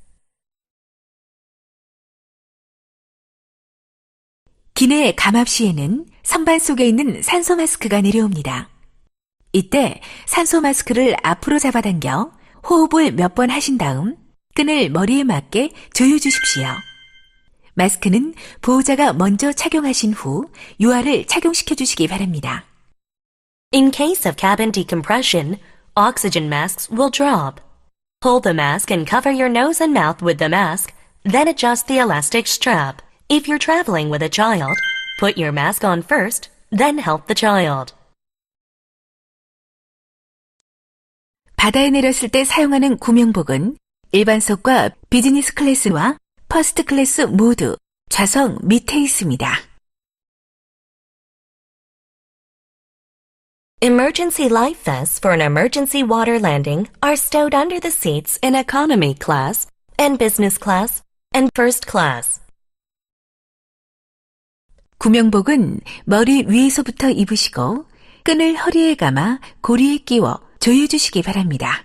S1: 기내 감압 시에는 선반 속에 있는 산소 마스크가 내려옵니다. 이때 산소 마스크를 앞으로 잡아당겨 호흡을 몇 번 하신 다음 끈을 머리에 맞게 조여주십시오. 마스크는 보호자가 먼저 착용하신 후 유아를 착용시켜 주시기 바랍니다.
S2: In case of cabin decompression, oxygen masks will drop. Pull the mask and cover your nose and mouth with the mask, then adjust the elastic strap. If you're traveling with a child, put your mask on first, then help the child.
S1: 바다에 내렸을 때 사용하는 구명복은 일반석과 비즈니스 클래스와 퍼스트 클래스 모두 좌석 밑에 있습니다.
S2: Emergency life vests for an emergency water landing are stowed under the seats in economy class and business class and first class.
S1: 구명복은 머리 위에서부터 입으시고 끈을 허리에 감아 고리에 끼워 조여주시기 바랍니다.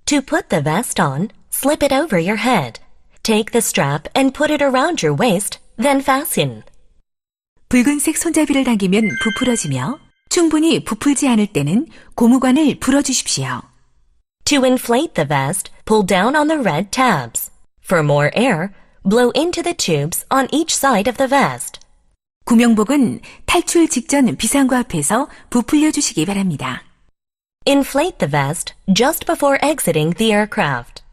S2: To put the vest on, slip it over your head. Take the strap and put it around your waist, then fasten.
S1: 붉은색 손잡이를 당기면 부풀어지며 충분히 부풀지 않을 때는 고무관을 불어주십시오.
S2: To inflate the vest, pull down on the red tabs. For more air, blow into the tubes on each side of the vest.
S1: 구명복은 탈출 직전 비상구 앞에서 부풀려 주시기 바랍니다.
S2: Inflate the vest just before exiting the aircraft.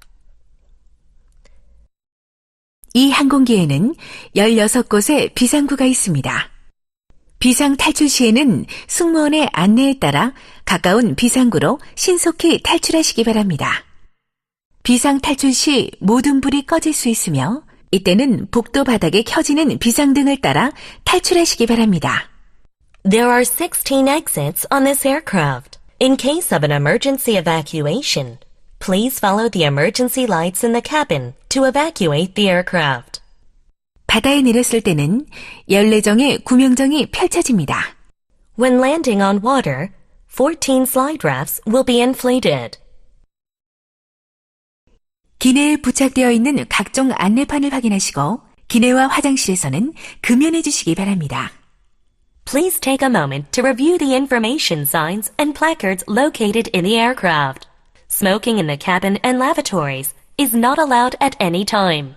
S1: 이 항공기에는 16곳의 비상구가 있습니다. 비상 탈출 시에는 승무원의 안내에 따라 가까운 비상구로 신속히 탈출하시기 바랍니다. 비상 탈출 시 모든 불이 꺼질 수 있으며 이때는 복도 바닥에 켜지는 비상등을 따라 탈출하시기 바랍니다.
S2: There are 16 exits on this aircraft. In case of an emergency evacuation, Please follow the emergency lights in the cabin to evacuate the aircraft.
S1: 바다에 내렸을 때는 14정의 구명정이 펼쳐집니다.
S2: When landing on water, 14 slide rafts will be inflated.
S1: 기내에 부착되어 있는 각종 안내판을 확인하시고 기내와 화장실에서는 금연해 주시기 바랍니다.
S2: Please take a moment to review the information signs and placards located in the aircraft. Smoking in the cabin and lavatories is not allowed at any time.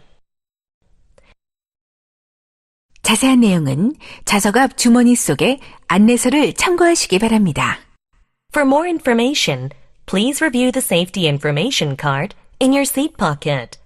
S1: 자세한 내용은 좌석 앞 주머니 속에 안내서를 참고하시기 바랍니다.
S2: For more information, please review the safety information card in your seat pocket.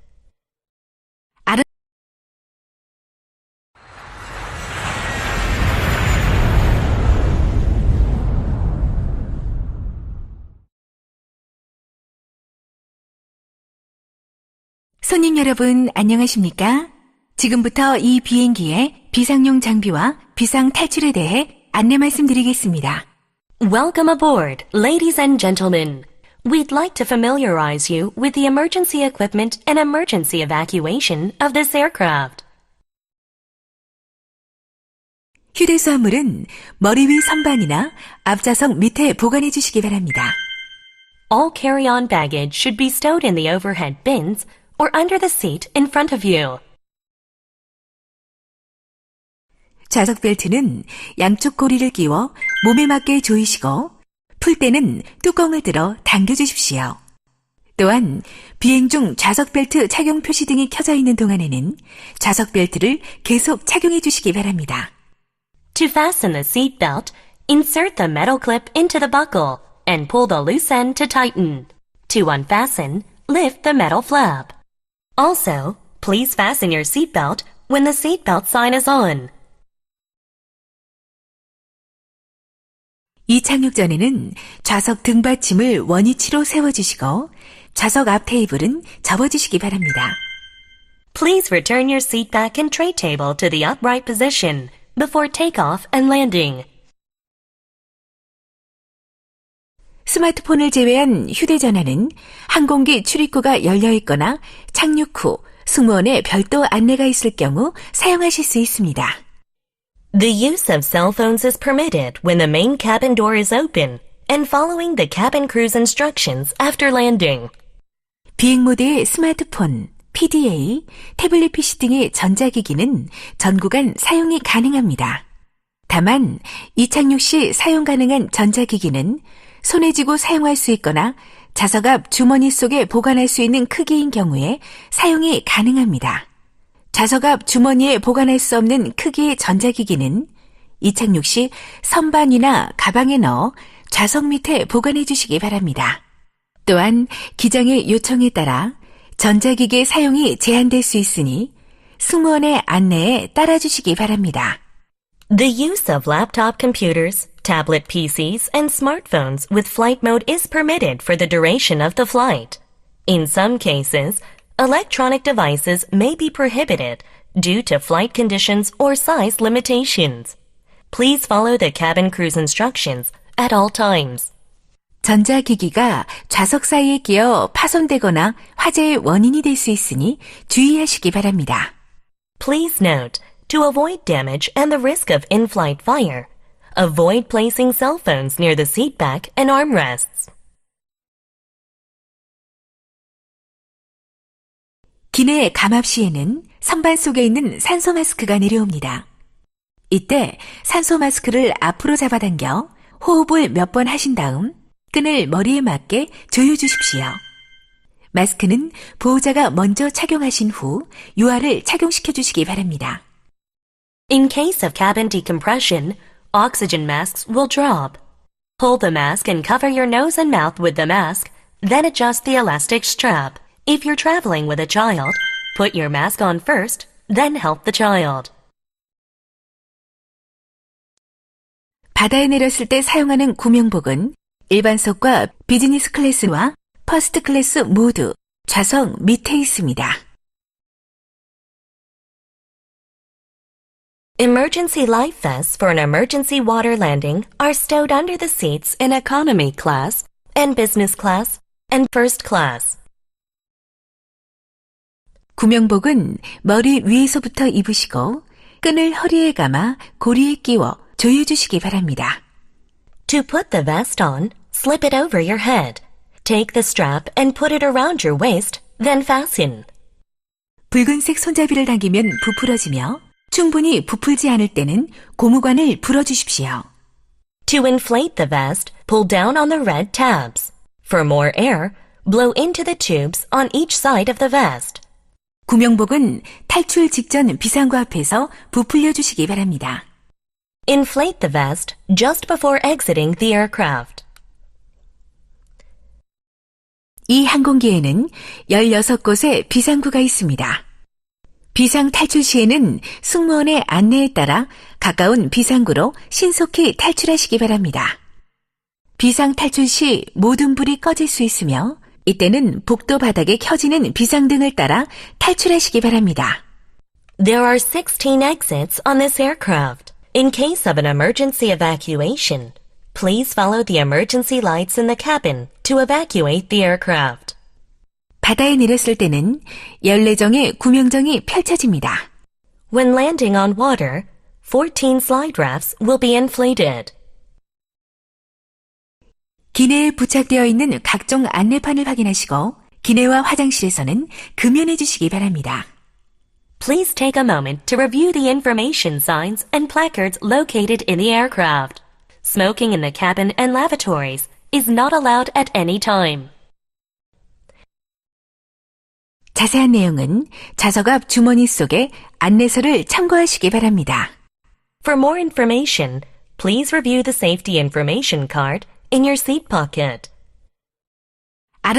S1: 손님 여러분, 안녕하십니까? 지금부터 이 비행기의 비상용 장비와 비상 탈출에 대해 안내 말씀드리겠습니다.
S2: Welcome aboard, ladies and gentlemen. We'd like to familiarize you with the emergency equipment and emergency evacuation of this aircraft.
S1: 휴대수화물은 머리 위 선반이나 앞좌석 밑에 보관해 주시기 바랍니다.
S2: All carry-on baggage should be stowed in the overhead bins or under the seat in front of you.
S1: 좌석 벨트는 양쪽 고리를 끼워 몸에 맞게 조이시고 풀 때는 뚜껑을 들어 당겨 주십시오. 또한 비행 중 좌석 벨트 착용 표시등이 켜져 있는 동안에는 좌석 벨트를 계속 착용해 주시기 바랍니다.
S2: To fasten the seat belt, insert the metal clip into the buckle and pull the loose end to tighten. To unfasten, lift the metal flap. Also, please fasten your seat belt when the seat belt sign is on.
S1: 이착륙 전에는 좌석 등받침을 원위치로 세워주시고 좌석 앞 테이블은 접어주시기 바랍니다.
S2: Please return your seat back and tray table to the upright position before takeoff and landing.
S1: 스마트폰을 제외한 휴대전화는 항공기 출입구가 열려 있거나 착륙 후 승무원의 별도 안내가 있을 경우 사용하실 수 있습니다.
S2: The use of cell phones is permitted when the main cabin door is open and following the cabin crew's instructions after landing.
S1: 비행 모드의 스마트폰, PDA, 태블릿 PC 등의 전자기기는 전 구간 사용이 가능합니다. 다만 이착륙 시 사용 가능한 전자기기는 손에 쥐고 사용할 수 있거나 좌석 앞 주머니 속에 보관할 수 있는 크기인 경우에 사용이 가능합니다. 좌석 앞 주머니에 보관할 수 없는 크기의 전자기기는 이착륙 시 선반이나 가방에 넣어 좌석 밑에 보관해 주시기 바랍니다. 또한 기장의 요청에 따라 전자기기의 사용이 제한될 수 있으니 승무원의 안내에 따라주시기 바랍니다.
S2: The use of laptop computers, tablet PCs, and smartphones with flight mode is permitted for the duration of the flight. In some cases, electronic devices may be prohibited due to flight conditions or size limitations. Please follow the cabin crew's instructions at all times.
S1: 전자기기가 좌석 사이에 끼어 파손되거나 화재의 원인이 될 수 있으니 주의하시기 바랍니다.
S2: Please note, to avoid damage and the risk of in-flight fire, avoid placing cell phones near the seat back and armrests.
S1: 기내 감압 시에는 선반 속에 있는 산소 마스크가 내려옵니다. 이때 산소 마스크를 앞으로 잡아당겨 호흡을 몇 번 하신 다음 끈을 머리에 맞게 조여주십시오. 마스크는 보호자가 먼저 착용하신 후 유아를 착용시켜 주시기 바랍니다.
S2: In case of cabin decompression, oxygen masks will drop. Pull the mask and cover your nose and mouth with the mask, then adjust the elastic strap. If you're traveling with a child, put your mask on first, then help the child.
S1: 바다에 내렸을 때 사용하는 구명복은 일반석과 비즈니스 클래스와 퍼스트 클래스 모두 좌석 밑에 있습니다.
S2: Emergency life vests for an emergency water landing are stowed under the seats in economy class and business class and first class.
S1: 구명복은 머리 위에서부터 입으시고 끈을 허리에 감아 고리에 끼워 조여주시기 바랍니다.
S2: To put the vest on, slip it over your head. Take the strap and put it around your waist, then fasten.
S1: 붉은색 손잡이를 당기면 부풀어지며 충분히 부풀지 않을 때는 고무관을 불어주십시오.
S2: To inflate the vest, pull down on the red tabs. For more air, blow into the tubes on each side of the vest.
S1: 구명복은 탈출 직전 비상구 앞에서 부풀려 주시기 바랍니다.
S2: Inflate the vest just before exiting the aircraft.
S1: 이 항공기에는 16곳의 비상구가 있습니다. 비상 탈출 시에는 승무원의 안내에 따라 가까운 비상구로 신속히 탈출하시기 바랍니다. 비상 탈출 시 모든 불이 꺼질 수 있으며 이때는 복도 바닥에 켜지는 비상등을 따라 탈출하시기 바랍니다.
S2: There are 16 exits on this aircraft. In case of an emergency evacuation, please follow the emergency lights in the cabin to evacuate the aircraft.
S1: 바다에 내렸을 때는 14정의 구명정이 펼쳐집니다.
S2: When landing on water, 14 slide rafts will be inflated.
S1: 기내에 부착되어 있는 각종 안내판을 확인하시고 기내와 화장실에서는 금연해 주시기 바랍니다.
S2: Please take a moment to review the information signs and placards located in the aircraft. Smoking in the cabin and lavatories is not allowed at any time.
S1: 자세한 내용은 좌석 앞 주머니 속에 안내서를 참고하시기 바랍니다.
S2: For more information, please review the safety information card in your seat pocket.